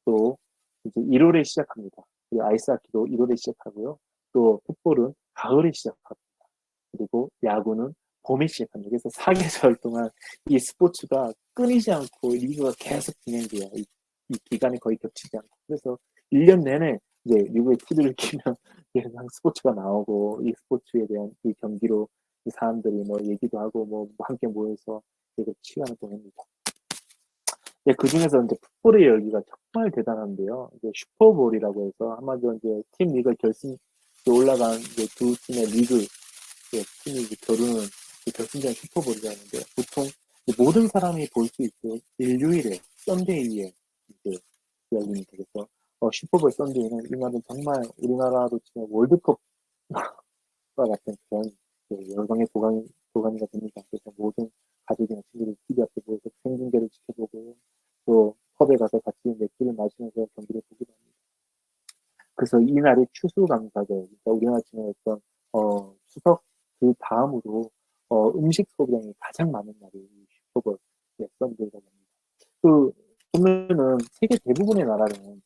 또 이제 1월에 시작합니다. 그리고 아이스하키도 1월에 시작하고요. 또 풋볼은 가을에 시작합니다. 그리고 야구는 봄에 시작합니다. 그래서 사계절 동안 이 스포츠가 끊이지 않고 리그가 계속 진행돼요. 이 기간이 거의 겹치지 않고. 그래서 1년 내내 이제 미국의 TV를 키면 항상 스포츠가 나오고 이 스포츠에 대한 이 경기로 이 사람들이 뭐 얘기도 하고 뭐 함께 모여서 되게 시간을 보냅니다. 네, 그 중에서 이제 풋볼의 열기가 정말 대단한데요. 이제 슈퍼볼이라고 해서 한마디로 이제 팀 리그 결승 올라간 이제 두 팀의 리그 예, 팀이 이제 겨루는 그 결승전 슈퍼볼이라는데 보통 모든 사람이 볼 수 있고 일요일에 썬데이에 이제 열립니다. 그래서 슈퍼볼 썬데이는 이 말은 정말 우리나라로 치면 월드컵과 같은 그런 열광의 도가니가 됩니다. 그래서 모든 가족이나 친구들 TV 앞에 모여서 생중계를 지켜보고 또 펍에 가서 같이 맥주를 마시면서 경기를 보기도 합니다. 그래서 이날의 추수감사절, 그러니까 우리나라 치면 어떤 추석 그 다음으로 음식 소비량이 가장 많은 날이 슈퍼볼 썬데이라고 합니다. 그 보면은 세계 대부분의 나라는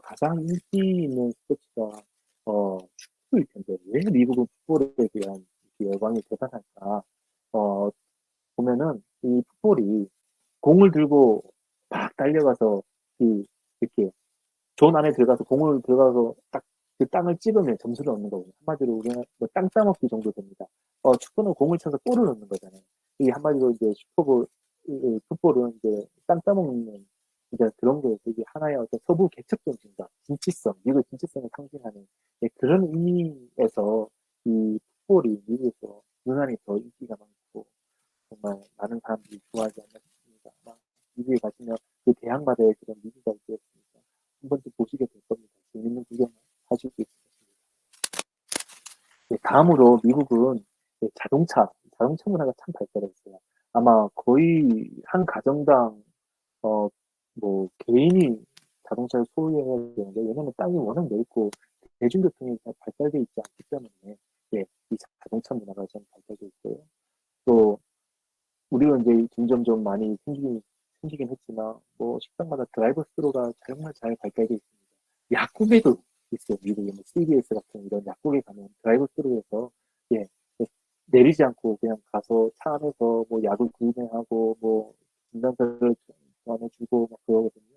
가장 인기 있는 스포츠가 축구일 텐데 왜 미국은 풋볼에 대한 열광이 대단할까? 어, 보면은 이 풋볼이 공을 들고 막 달려가서 이렇게 존 안에 들어가서 공을 들어가서 딱 그 땅을 찍으면 점수를 얻는 거거든요. 한마디로 우리는 뭐땅 따먹기 정도 됩니다. 축구는 공을 쳐서 골을 넣는 거잖아요. 이 한마디로 이제 풋볼은 이제 땅 따먹는 이제 그런 거에서 이게 하나의 어떤 서부 개척적 증가, 진취성, 미국의 진취성을 상징하는 그런 의미에서 이 풋볼이 미국에서 유난히 더 인기가 많고 정말 많은 사람들이 좋아하지 않나 싶습니다. 아마 미국에 가시면 그 대항마다의 그런 미국가 있었습니다. 한 번쯤 보시게 될 겁니다. 재밌는 구경 하실 수 있을 것입니다. 네, 다음으로 미국은 자동차 문화가 참 발달했어요. 아마 거의 한 가정당 어, 뭐 개인이 자동차를 소유해야 되는데 왜냐면 땅이 워낙 넓고 대중교통이 잘 발달되어 있지 않기 때문에 예, 이 자동차 문화가 좀 발달되어 있고요. 또 우리가 이제 점점점 많이 생기긴 했지만 뭐 식당마다 드라이브 스루가 정말 잘 발달되어 있습니다. 약국에도 있어요. 미국에 뭐 CVS 같은 이런 약국에 가면 드라이브 스루에서 예, 내리지 않고 그냥 가서 차 안에서 뭐 약을 구매하고 뭐 진단서를 전해주고 막 그러거든요.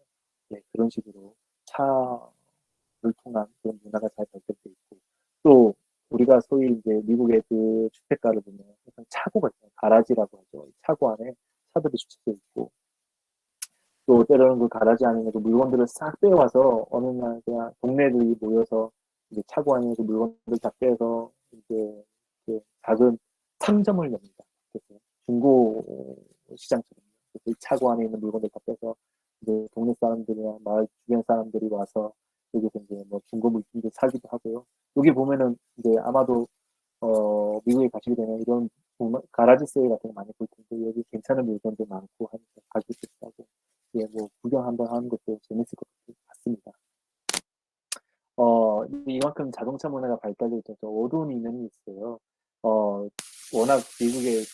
예, 그런 식으로 차를 통한 그런 문화가 잘 발달돼 있고 또 우리가 소위 이제 미국의 그 주택가를 보면 항상 차고가 있잖아요. 가라지라고 하죠. 차고 안에 차들이 주차되어 있고 또 때로는 그 가라지 안에 그 물건들을 싹 빼와서 어느 날 그냥 동네들이 모여서 이제 차고 안에 그 물건들 다 빼서 이제 그 작은 상점을 엽니다. 그래서 중고 시장처럼 그래서 이 차고 안에 있는 물건들 다 빼서 이제 동네 사람들이나 마을 주변 사람들이 와서 여기서 이제 뭐 중고 물품들 사기도 하고요. 여기 보면은 이제 아마도 미국에 가시게 되면 이런 가라지 세일 같은 거 많이 볼 텐데 여기 괜찮은 물건도 많고 하니까 가격도 싸고 예, 뭐 구경 한번 하는 것도 재밌을 것 같습니다. 이만큼 자동차 문화가 발달돼 있어서 어두운 이면이 있어요. 어, 워낙 미국의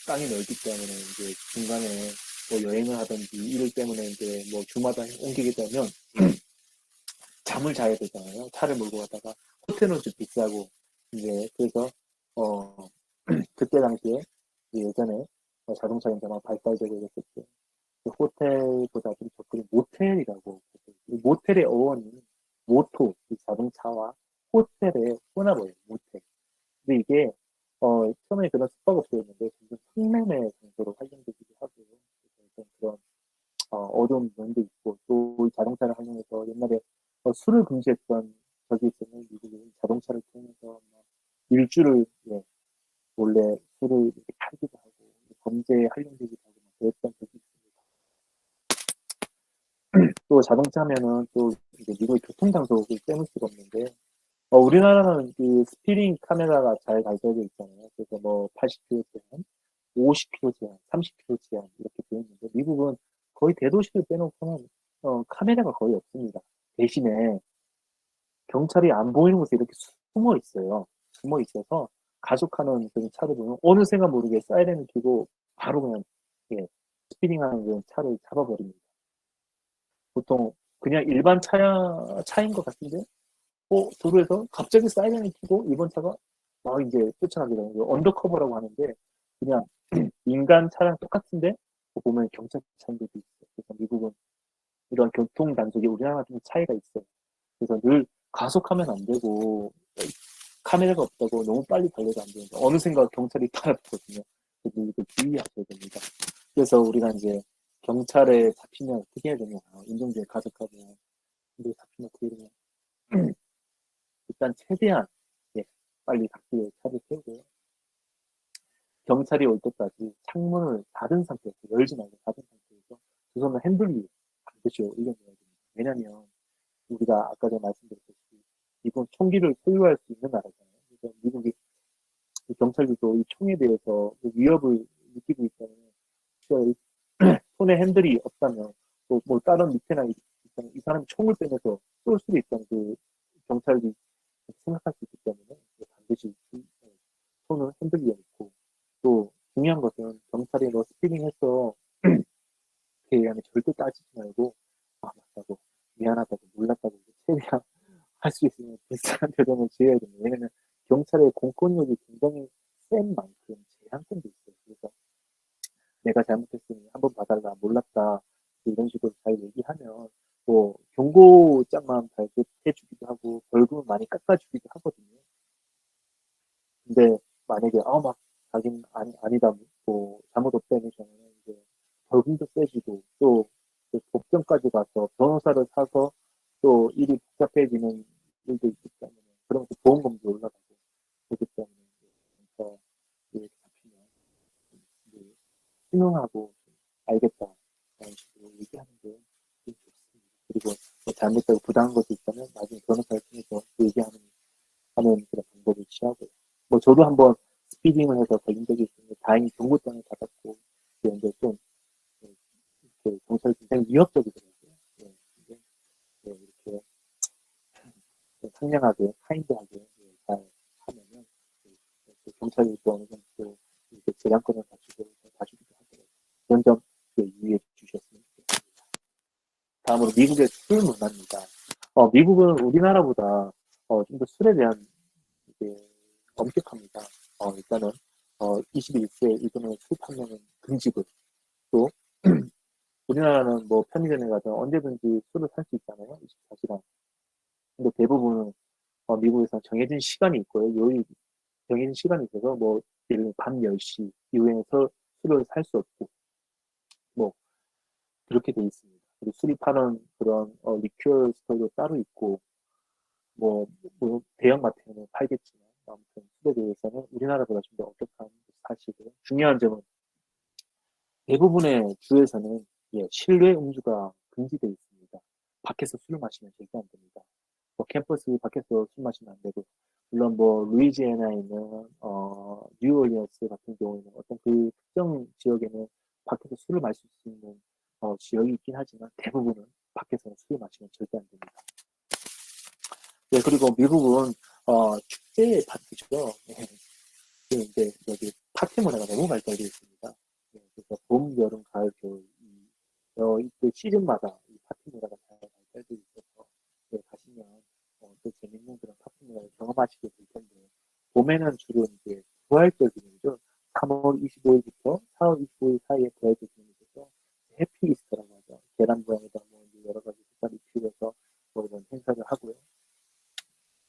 땅이 넓기 때문에 이제 중간에 뭐 여행을 하든지 일 때문에 이제 뭐 주마다 옮기게 되면 잠을 자야 되잖아요. 차를 몰고 가다가 호텔은 좀 비싸고 이제 그래서 어 그때 당시에 예전에 자동차 인자가 발달되고 이랬을 때 호텔보다 좀 접근이 모텔이라고 이 모텔의 어원이 모토 이 자동차와 호텔의 혼합어예요. 모텔. 근데 이게 처음에 그런 숙박업소였는데 점점 흉내내 정도로 활용되기도 하고요. 그래서 그런 어려운 면도 있고 또 이 자동차를 활용해서 옛날에 술을 금지했던 적이 있었는 미국이 자동차를 통해서 일주를 예, 몰래 술을 이렇게 팔기도 하고 범죄에 활용되기도 하고 그랬던 적이 있습니다. 또 자동차면은 또 이제 미국의 교통장속을 빼놓을 수가 없는데 우리나라는 그 스피링 카메라가 잘 발달되어 있잖아요. 그래서 뭐 80km 제한, 50km 제한, 30km 제한 이렇게 되어 있는데 미국은 거의 대도시를 빼놓고는 카메라가 거의 없습니다. 대신에 경찰이 안 보이는 곳에 이렇게 숨어 있어요. 숨어 있어서 가속하는 그런 차를 보면 어느새가 모르게 사이렌을 켜고 바로 그냥 예, 스피딩하는 그런 차를 잡아버립니다. 보통 그냥 일반 차인 것 같은데 도로에서 갑자기 사이렌을 켜고 이번 차가 막 이제 쫓아가게 되는 거예요. 언더커버라고 하는데 그냥 인간 차랑 똑같은데 보면 경찰 차들도 있어요. 그래서 미국은 이런 교통 단속이 우리나라랑 좀 차이가 있어요. 그래서 늘 가속하면 안 되고 카메라가 없다고 너무 빨리 달려도 안 되는데 어느샌가 경찰이 따라붙거든요. 그래서 이걸 주의하셔야 됩니다. 그래서 우리가 이제 경찰에 잡히면 어떻게 해야 되냐, 운전자에 가득하고 근데 잡히면 어떻게 해야 되냐. 일단 최대한 예, 빨리 갓길에 차를 세우고요. 경찰이 올 때까지 창문을 닫은 상태에서 열지 말고 닫은 상태에서 두 손을 핸들 위에 반드시 올려놓아야 됩니다. 왜냐하면 우리가 아까 전에 말씀드렸듯이 이건 총기를 소유할 수 있는 나라잖아요. 그래서 미국이 경찰들도 이 총에 대해서 위협을 느끼고 있다면 손에 핸들이 없다면 뭐 다른 밑에나 있다면 이 사람이 총을 빼내서 쏠 수도 있다는 그 경찰이 생각할 수 있기 때문에 반드시 손을 핸들 위에 놓고 또 중요한 것은 경찰이 너 스피닝해서 그 얘기하면 절대 따지지 말고 맞다고 미안하다고 몰랐다고 최대한 할 수 있으면 비슷한 표정을 지어야 됩니다. 왜냐면 경찰의 공권력이 굉장히 센 만큼 제한권도 있어요. 그래서 내가 잘못했으니 한번 봐달라 몰랐다 이런 식으로 잘 얘기하면 뭐 경고장만 발급해주기도 하고 벌금을 많이 깎아주기도 하거든요. 근데 만약에 막 자기는 아니다 뭐 잘못 없다는 경우는 이제 벌금도 세지고 또 법정까지 가서 변호사를 사서 또 일이 복잡해지는 일도 있기 때문에 그러면서 보험금도 올라가고 그렇기 때문에 진짜 이렇게 잡히면 이제 신용하고 알겠다 라는 식으로 얘기하는 게 좋습니다. 그리고 뭐 잘못되고 부당한 것이 있다면 나중에 변호사를 통해서 하는 그런 방법을 취하고요. 뭐 저도 한번 스피딩을 해서 걸린 적이 있는데 다행히 경고장을 받았고 이제 좀 이렇게 경찰이 굉장히 위협적이더라고요. 예, 근데 이렇게 좀 상냥하게, 카인드하게 잘 하면은 경찰이 또 어느 정도 이렇게 재량권을 가지고 봐주기도 하더라고요. 그런 점 유의해 주셨으면 좋겠습니다. 다음으로 미국의 술 문화입니다. 미국은 우리나라보다 좀 더 술에 대한 이게 엄격합니다. 일단은 21세 이전에 술 판매는 금지고 또 우리나라는 뭐 편의점에 가서 언제든지 술을 살 수 있잖아요. 24시간. 근데 대부분은 미국에서는 정해진 시간이 있고요. 요일 정해진 시간이 있어서 뭐 예를 들면 밤 10시 이후에서 술을 살 수 없고 뭐 그렇게 돼 있습니다. 그리고 술이 파는 그런 리큐어 스토어도 따로 있고 뭐 대형마트에는 팔겠지만 아무튼 술에 대해서는 우리나라보다 좀 더 엄격한 사실이고요. 중요한 점은 대부분의 주에서는 실외 음주가 금지되어 있습니다. 밖에서 술을 마시면 절대 안 됩니다. 뭐 캠퍼스 밖에서 술 마시면 안 되고 물론 뭐 루이지애나에 있는 뉴올리언스 같은 경우에는 어떤 그 특정 지역에는 밖에서 술을 마실 수 있는 지역이 있긴 하지만 대부분은 밖에서 술을 마시면 절대 안 됩니다. 네, 그리고 미국은 축제의 파티죠. 네. 이제 여기 파티 문화가 너무 발달되어 있습니다. 네, 그래서 봄, 여름, 가을, 겨울 이때 시즌마다 이 파티 문화가 잘 발달되어 있어서 가시면 또 재밌는 그런 파티 문화를 경험하시게 될 텐데 봄에는 주로 이제 부활절 기념이죠. 3월 25일부터 4월 25일 사이에 부활절 기념이 있어서 해피 이스터라고 하죠. 계란 모양에다 뭐 여러 가지 색깔 입히면서 뭐 이런 행사를 하고요.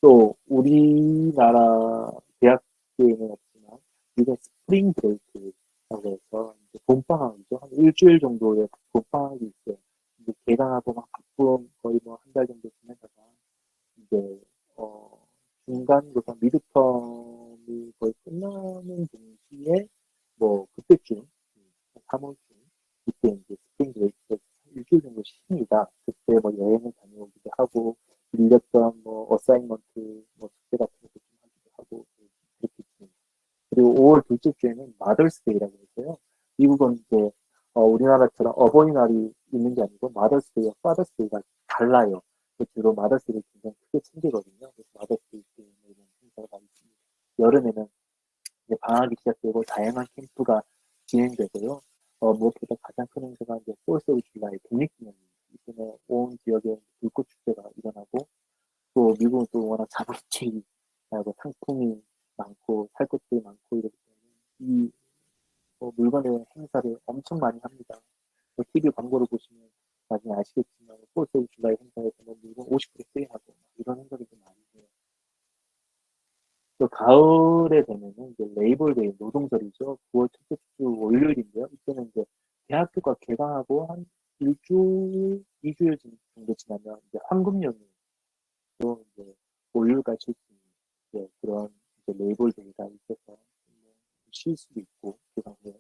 또 우리나라 대학교에는 없지만 미국 스프링 브레이크라고 해서 이제 봄방학이죠. 한 일주일 정도의 봄방학이 있어요. 이제 개강하고 막 바쁜 거의 뭐 한 달 정도 지내다가 이제 중간고사 미드텀이 거의 끝나는 동시에 뭐 그때쯤 3월쯤 그때 이제 스프링 브레이크 일주일 정도 쉽니다. 그때 뭐 여행을 다녀오기도 하고 밀렸던 뭐 어사이먼트 뭐 숙제 같은 것도 좀 하기도 하고 그렇게 있습니다. 그리고 5월 둘째 주에는 마더스데이라고 해서요. 미국은 이제 우리나라처럼 어버이날이 있는 게 아니고 마더스데이와 파더스데이가 달라요. 주로 마더스데이를 굉장히 크게 챙기거든요. 그래서 마더스데이 때 이런 행사가 많이 있습니다. 여름에는 이제 방학이 시작되고 다양한 캠프가 진행되고요. 무엇보다 가장 큰 행사가 이제 4th of July 독립기념입니다. 이번에 온 지역에 불꽃 축제가 일어나고 또 미국은 또 워낙 자본주의하고 상품이 많고 살 것들이 많고 이렇기 때문에 이 물건의 행사를 엄청 많이 합니다. TV 광고를 보시면 나중에 아시겠지만 4th of July 행사에서 뭐 물건 50% 세일하고 이런 행사들이 좀 많이 해요. 또 가을에 되면은 이제 레이벌데이 노동절이죠. 9월 첫째 주 월요일인데요. 이때는 이제 대학교가 개강하고 한 일주일, 2주일 정도 지나면 이제 황금연휴 또 이제 월요일까지 쉴 수 있는 그런 이제 레이벌데이가 있어서 쉴 수도 있고 개강 후에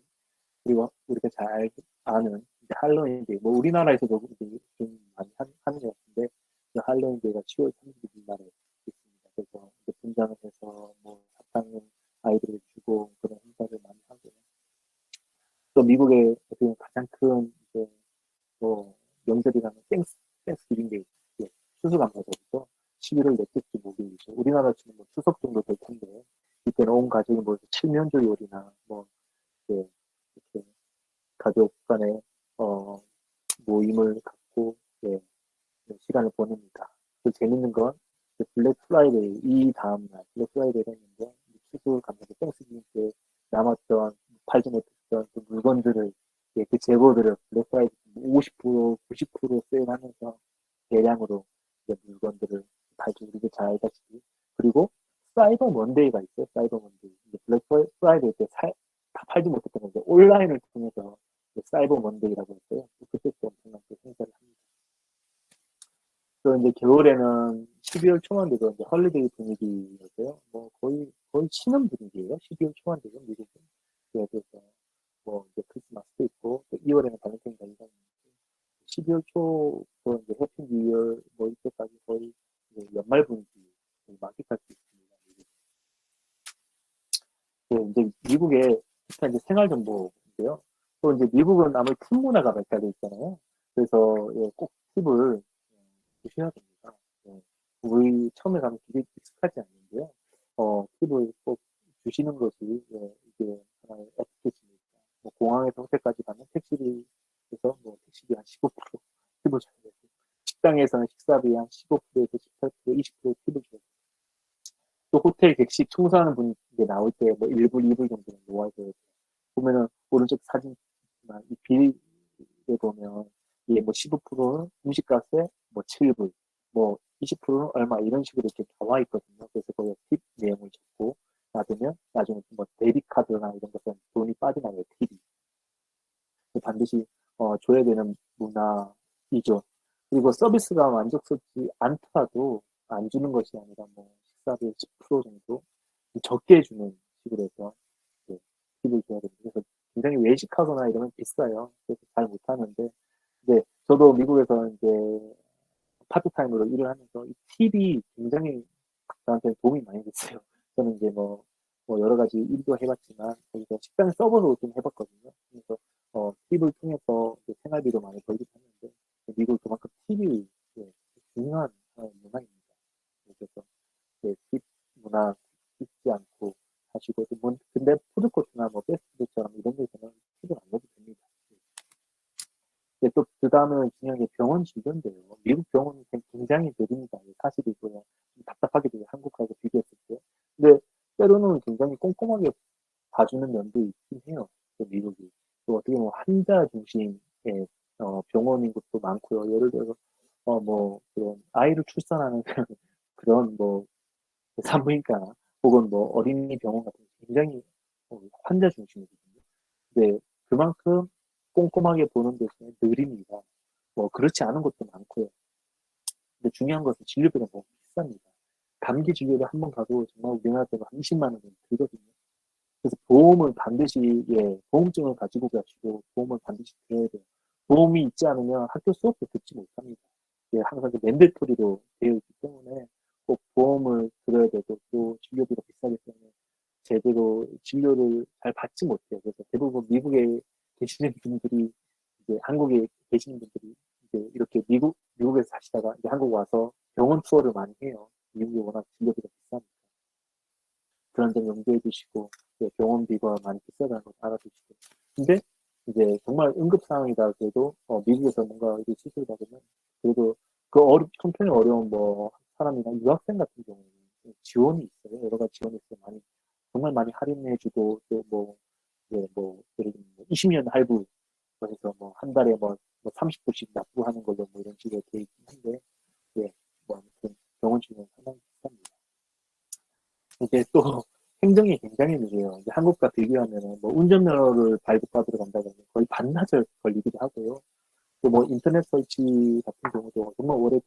그리고 우리가 잘 아는 이제 할로윈데이 뭐 우리나라에서도 이제 좀 많이 하는 것 같은데 할로윈데이가 10월 30일 날에 있습니다. 그래서 이제 분장을 해서 뭐 사탕을 아이들을 주고 그런 행사를 많이 하고요. 또 미국의 어떻게 가장 큰 이제 뭐 명절이라는 땡스기빙데이 추수감사절이죠. 11월 넷째 주 목요일이죠. 우리나라처럼 뭐 추석 정도 될 텐데 이때는 온 가족이 뭐 칠면조 요리나 뭐 이렇게 가족 간의 모임을 갖고 시간을 보냅니다. 또 재밌는 건 블랙 프라이데이 이 다음 날 블랙 프라이데이가 있는데 추수 감사절 땡스기빙 때 남았던 팔지 못했던 그 물건들을 그 재고들을 블랙 프라이데이 50% 90% 세일하면서 대량으로 물건들을 팔죠. 우리도 잘 알다시피 그리고 사이버 먼데이가 있어요. 사이버 먼데이 블랙 프라이데이 때 다 팔지 못했던 건데 온라인을 통해서 사이버 먼데이라고 했어요. 그때 또 엄청난 행사를 합니다. 또 이제 겨울에는 12월 초만 돼도 이제 헐리데이 분위기였어요. 뭐 거의 쉬는 분위기예요. 12월 초만 되면 미국은. 그래서 뭐 이제 크리스마스도 있고 또 2월에는 발렌타인데이가 있는데 12월 초부터 이제 해피 뉴 이어 뭐 이때까지 거의 연말 분위기 만끽할 수 있습니다. 이제 미국의 특히 이제 생활 정보인데요. 또 이제 미국은 아무래도 팁 문화가 발달돼 있잖아요. 그래서 예, 꼭 팁을 주셔야 됩니다. 예, 우리 처음에 가면 되게 익숙하지 않는데요. 팁을 꼭 주시는 것이 예, 이게 하나의 에티켓입니다. 뭐 공항에서 호텔까지 가면 택시비에서 뭐 택시비 한 15% 팁을 줘야 되고 식당에서는 식사비 한 15%에서 18%, 20% 팁을 줘야 되고 또 호텔 객실 청소하는 분이 이제 나올 때 뭐 1불, 2불 정도는 모아줘야 돼요. 보면은 오른쪽 사진 이 비에 보면 이게 뭐 15%는 음식값에 뭐 7불, 뭐 20%는 얼마 이런 식으로 이렇게 나와 있거든요. 그래서 거기에 팁 내용을 적고 놔두면 나중에 뭐 데비트 카드나 이런 것은 돈이 빠져나가요, 팁이. 반드시 줘야 되는 문화이죠. 그리고 서비스가 만족스럽지 않더라도 안 주는 것이 아니라 뭐 식사비의 10% 정도 적게 주는 식으로 해서 네, 팁을 줘야 됩니다. 그래서 굉장히 외식하거나 이러면 비싸요. 그래서 잘 못하는데, 네, 저도 미국에서 이제 파트타임으로 일을 하면서 이 팁이 굉장히 저한테 도움이 많이 됐어요. 저는 이제 뭐 여러 가지 일도 해봤지만 거기서 식당 서버로 좀 해봤거든요. 그래서 팁을 통해서 이제 생활비도 많이 벌긴 했는데 미국 그만큼 팁이 예, 중요한 문화입니다. 그래서 예, 팁 문화 잊지 않고 하시고 근데 푸드코트나 뭐 패스트푸드처럼 이런 데서는 팁을 안 넣어도 됩니다. 근데 또 그 다음은 중요한 게 병원 진료인데요. 미국 병원은 굉장히 느립니다. 사실이고요. 좀 답답하게 돼요. 한국하고 비교했을 때. 근데 때로는 굉장히 꼼꼼하게 봐주는 면도 있긴 해요. 또 미국이. 또 어떻게 보면 환자 중심의 병원인 것도 많고요. 예를 들어서 뭐 그런 아이를 출산하는 그런 뭐 산부인과 혹은 뭐 어린이 병원 같은 게 굉장히 환자 중심이거든요. 근데 그만큼 꼼꼼하게 보는 대신에 느립니다. 뭐 그렇지 않은 것도 많고요. 근데 중요한 것은 진료비가 너무 비쌉니다. 감기 진료를 한 번 가도 정말 우리나라 때는 한 20만 원 정도 들거든요. 그래서 보험을 반드시 보험증을 가지고 가시고 보험을 반드시 들어야 돼요. 보험이 있지 않으면 학교 수업도 듣지 못합니다. 항상 맨데토리로 되어 있기 때문에 꼭 보험을 들어야 되고 또 진료비가 비싸기 때문에 제대로 진료를 잘 받지 못해요. 그래서 대부분 미국에 계시는 분들이 이제 한국에 계시는 분들이 이제 이렇게 미국에서 사시다가 이제 한국 와서 병원 투어를 많이 해요. 미국이 워낙 진료비가 비싸니까. 그런 점 염두해 두시고 병원비가 많이 비싸다는 걸 알아두시고 근데 이제 정말 응급 상황이다 그래도 미국에서 뭔가 이제 수술 받으면 그래도 그 형편이 어려운 뭐 사람이나 유학생 같은 경우는 지원이 있어요. 여러 가지 지원이 있어요. 많이 정말 많이 할인해주고 또 뭐 예를 들면 20년 할부 그래서 뭐 한 달에 뭐 30불씩 납부하는 걸로 뭐 이런 식으로 돼 있긴 한데 뭐 아무튼 병원 치료는 상당히 비쌉니다. 이게 또 행정이 굉장히 느려요. 이제 한국과 비교하면은 뭐 운전면허를 발급받으러 간다고 하면 거의 반나절 걸리기도 하고요. 또 뭐 인터넷 설치 같은 경우도 정말 오래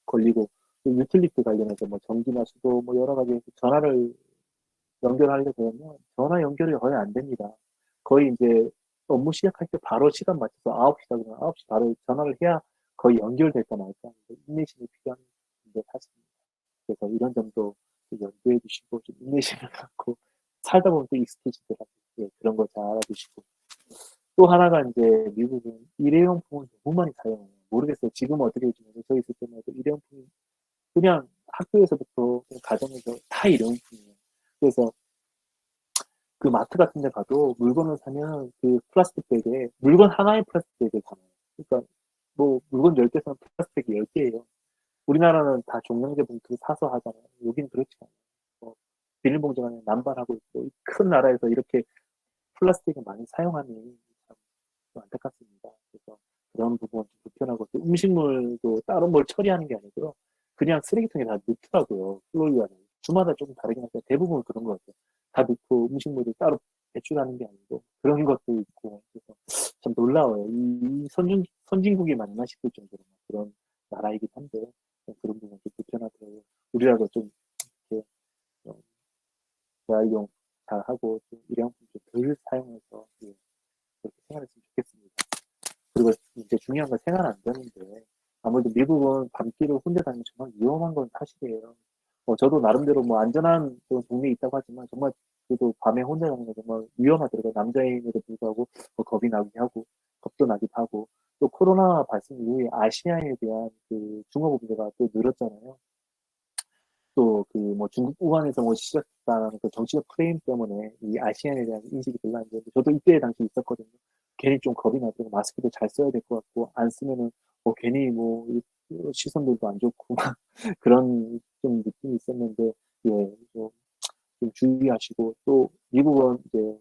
걸리고 또 유틸리티 관련해서 뭐 전기나 수도 뭐 여러 가지 전화를 연결하려고 하면 전화 연결이 거의 안 됩니다. 거의 이제 업무 시작할 때 바로 시간 맞춰서 9시다 그러면 9시 바로 전화를 해야 거의 연결될까 말까 하는데 인내심이 필요한 데 사실입니다. 그래서 이런 점도 염두해 주시고 좀 인내심을 갖고 살다 보면 또 익숙해지더라고요. 그런 거 잘 알아두시고 또 하나가 이제 미국은 일회용품을 너무 많이 사용해요. 모르겠어요. 지금은 어떻게 되지만 저희 있을 때만 해도 일회용품이 그냥 학교에서부터 가정에서 다 일회용품이에요. 그래서 그 마트 같은 데 가도 물건을 사면 그 플라스틱 백에 물건 하나의 플라스틱 백에 담아요. 그러니까 뭐 물건 10개 사면 플라스틱이 10개예요. 우리나라는 다 종량제 봉투 사서 하잖아요. 여기는 그렇지 않아요. 뭐 비닐봉지가 그냥 남발하고 있고 큰 나라에서 이렇게 플라스틱을 많이 사용하니 참 안타깝습니다. 그래서 그런 부분 좀 불편하고 또 음식물도 따로 뭘 처리하는 게 아니고요. 그냥 쓰레기통에 다 넣더라고요. 플로리다는 주마다 조금 다르긴 한데 대부분 그런 것 같아요. 다 넣고 음식물을 따로 배출하는 게 아니고 그런 것도 있고 그래서 참 놀라워요. 이 선진국이 맞나 싶을 정도로 그런 나라이긴 한데 그런 부분 좀 불편하더라고요. 우리라도 좀 이렇게 재활용 잘 하고 좀 일회용품 좀 덜 사용해서 그렇게 생활했으면 좋겠습니다. 그리고 이제 중요한 건 생활 안전인데 아무래도 미국은 밤길을 혼자 다니면 정말 위험한 건 사실이에요. 저도 나름대로 뭐 안전한 그런 동네에 있다고 하지만 정말 그래도 밤에 혼자 가는 거 정말 위험하더라고요. 남자임에도 불구하고 겁이 나기도 하고 겁도 나기도 하고 또 코로나 발생 이후에 아시아에 대한 그 중국 문제가 또 늘었잖아요. 또 그 뭐 중국 우한에서 뭐 시작한 그 정치적 프레임 때문에 이 아시안에 대한 인식이 별로 안 좋은데 저도 이때 당시 있었거든요. 괜히 좀 겁이 나고 마스크도 잘 써야 될 것 같고 안 쓰면은 괜히 뭐 시선들도 안 좋고 막 그런 좀 느낌이 있었는데 예, 좀 주의하시고 또 미국은 이제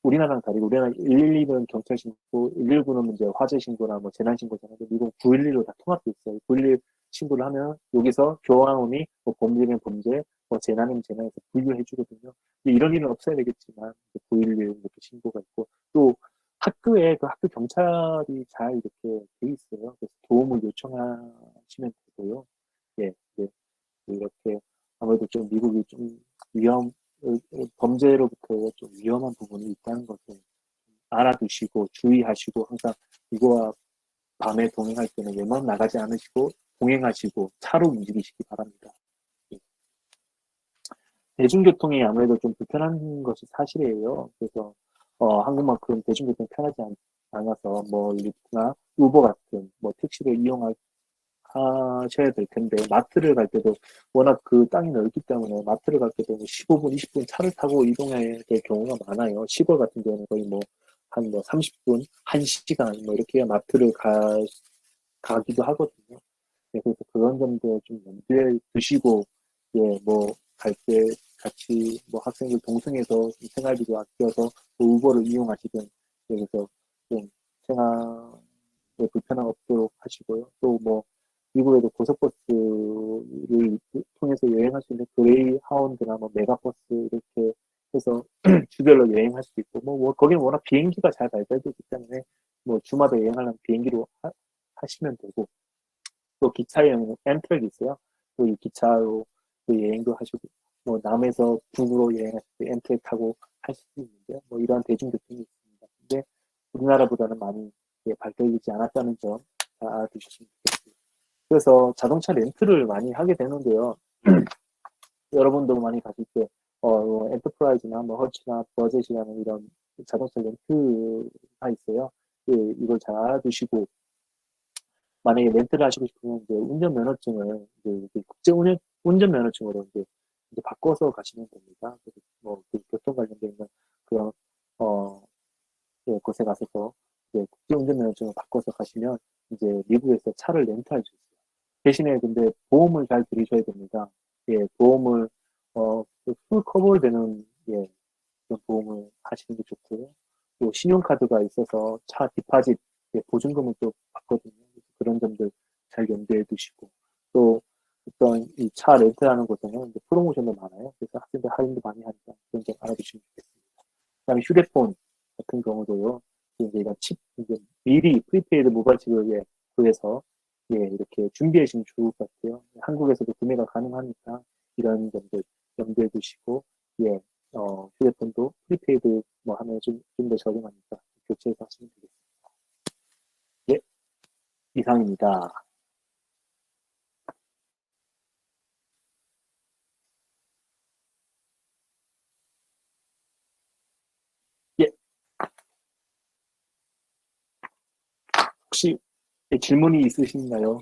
우리나라랑 다르고 우리나라 112는 경찰 신고 119는 이제 화재 신고나 뭐 재난 신고잖아요. 근데 미국 911로 다 통합돼 있어요. 911 신고를 하면 여기서 교황음이 뭐 범죄면 범죄, 뭐 재난이면 재난에서 분류해 주거든요. 근데 이런 일은 없어야 되겠지만 911 이렇게 신고가 있고 또 학교에 그 학교 경찰이 잘 이렇게 돼 있어요. 그래서 도움을 요청하시면 되고요. 예, 예. 이렇게 아무래도 좀 미국이 좀 위험, 범죄로부터 좀 위험한 부분이 있다는 것을 알아두시고 주의하시고 항상 이거와 밤에 동행할 때는 웬만하면 나가지 않으시고 동행하시고 차로 움직이시기 바랍니다. 예. 대중교통이 아무래도 좀 불편한 것이 사실이에요. 그래서 한국만큼 대중교통이 편하지 않아서 뭐 리프나 우버 같은 뭐 택시를 하셔야 될 텐데 마트를 갈 때도 워낙 그 땅이 넓기 때문에 마트를 갈 때도 15분, 20분 차를 타고 이동해야 될 경우가 많아요. 시골 같은 경우는 거의 뭐 한 뭐 30분, 1시간 뭐 이렇게 마트를 가기도 하거든요. 네, 그래서 그런 점도 좀 염두에 두시고 예, 뭐 갈 때 같이 뭐 학생들 동승해서 좀 생활비도 아껴서 뭐 우버를 이용하시든 그래서 좀 생활에 불편함 없도록 하시고요. 또 뭐 미국에도 고속버스를 통해서 여행할 수 있는 그레이 하운드나 뭐 메가버스 이렇게 해서 주별로 여행할 수 있고 뭐 거기는 워낙 비행기가 잘 발달되어 있기 때문에 뭐 주마다 여행하려면 비행기로 하시면 되고 또 기차에는 엠트랙이 있어요. 또 이 기차로 또 여행도 하시고 뭐 남에서 북으로 여행하실 때 엠트랙 타고 하실 수 있는데요. 뭐 이러한 대중교통이 있습니다. 근데 우리나라보다는 많이 발달되지 않았다는 점 알아두셨으면 좋겠습니다. 그래서 자동차 렌트를 많이 하게 되는데요. 여러분도 많이 가실 때 엔터프라이즈나 뭐 허치나 버젯이라는 이런 자동차 렌트가 있어요. 예, 이걸 잘 알아두시고 만약에 렌트를 하시고 싶으면 이제 운전면허증을 이제 국제 운전면허증으로 이제 바꿔서 가시면 됩니다. 그래서 뭐그 교통 관련돼 있는 그런 어 예, 곳에 가셔서 이제 국제 운전면허증을 바꿔서 가시면 이제 미국에서 차를 렌트할 수 있어요. 대신에 근데 보험을 잘 들으셔야 됩니다. 예, 보험을 풀 커버되는 예, 그런 보험을 하시는 게 좋고요. 또 신용카드가 있어서 차 디파짓 보증금을 또 받거든요. 그런 점들 잘 염두에 두시고 또 어떤 이 차 렌트하는 곳에는 이제 프로모션도 많아요. 그래서 학생들 할인도 많이 하니까 그런 점 알아두시면 좋겠습니다. 그다음에 휴대폰 같은 경우도요. 이제 이런 칩 이제 미리 프리페이드 모바일 칩을 구해서 이렇게 준비해 주시면 좋을 것 같아요. 한국에서도 구매가 가능하니까 이런 점들 염두에 두시고 예, 휴대폰도 프리페이드 뭐 하면 좀 더 저렴하니까 교체해서 하시면 되겠습니다. 예, 이상입니다. 예, 혹시 질문이 있으신가요?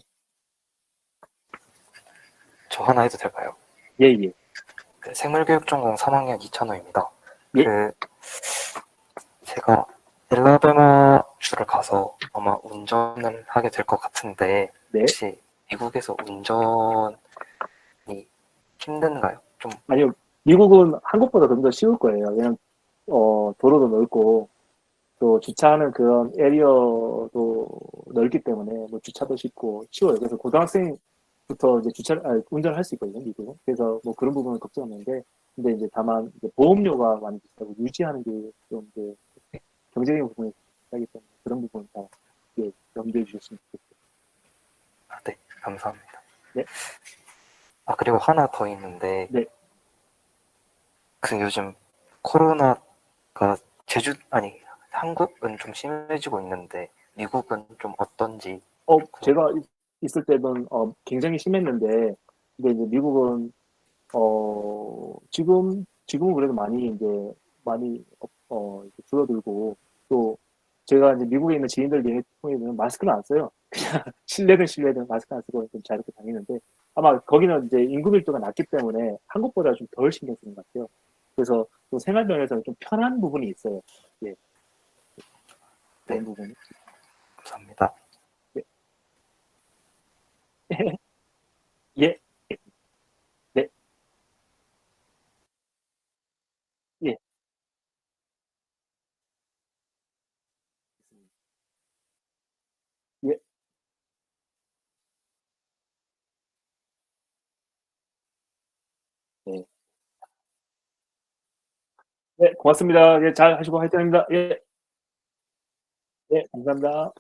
저 하나 해도 될까요? 예, 예, 그 생물교육전공 3학년 이찬호입니다. 예, 그 제가 엘라바마 주를 가서 아마 운전을 하게 될 것 같은데 네. 혹시 미국에서 운전이 힘든가요? 좀 아니요, 미국은 한국보다 좀 더 쉬울 거예요. 왜냐면, 도로도 넓고, 또 주차하는 그런 에리어도 넓기 때문에, 뭐 주차도 쉽고, 쉬워요. 그래서 고등학생부터 이제 운전을 할 수 있거든요, 미국은. 그래서 뭐 그런 부분은 걱정 없는데, 근데 이제 다만, 이제 보험료가 많이 비싸고, 유지하는 게 좀 이제 경제적인 부분이 비싸기 때문에, 그런 부분은 다, 염두해 주셨으면 좋겠어요. 네, 감사합니다. 네, 그리고 하나 더 있는데 네. 그 요즘 코로나가 제주 아니 한국은 좀 심해지고 있는데 미국은 좀 어떤지. 제가 있을 때는 굉장히 심했는데, 근데 이제 미국은 지금은 그래도 많이 이제 많이 이렇게 줄어들고 또 제가 이제 미국에 있는 지인들 얘기 통해서는 마스크를 안 써요. 그냥 실내든 마스크 안 쓰고 좀 자유롭게 다니는데 아마 거기는 이제 인구 밀도가 낮기 때문에 한국보다 좀 덜 신경 쓰는 것 같아요. 그래서 또 생활 면에서는 좀 편한 부분이 있어요. 예, 네, 그런 부분이. 감사합니다. 예, 예, 네, 예, 예, 예. 네, 고맙습니다. 예, 잘 하시고 화이팅입니다. 예, 예, 감사합니다.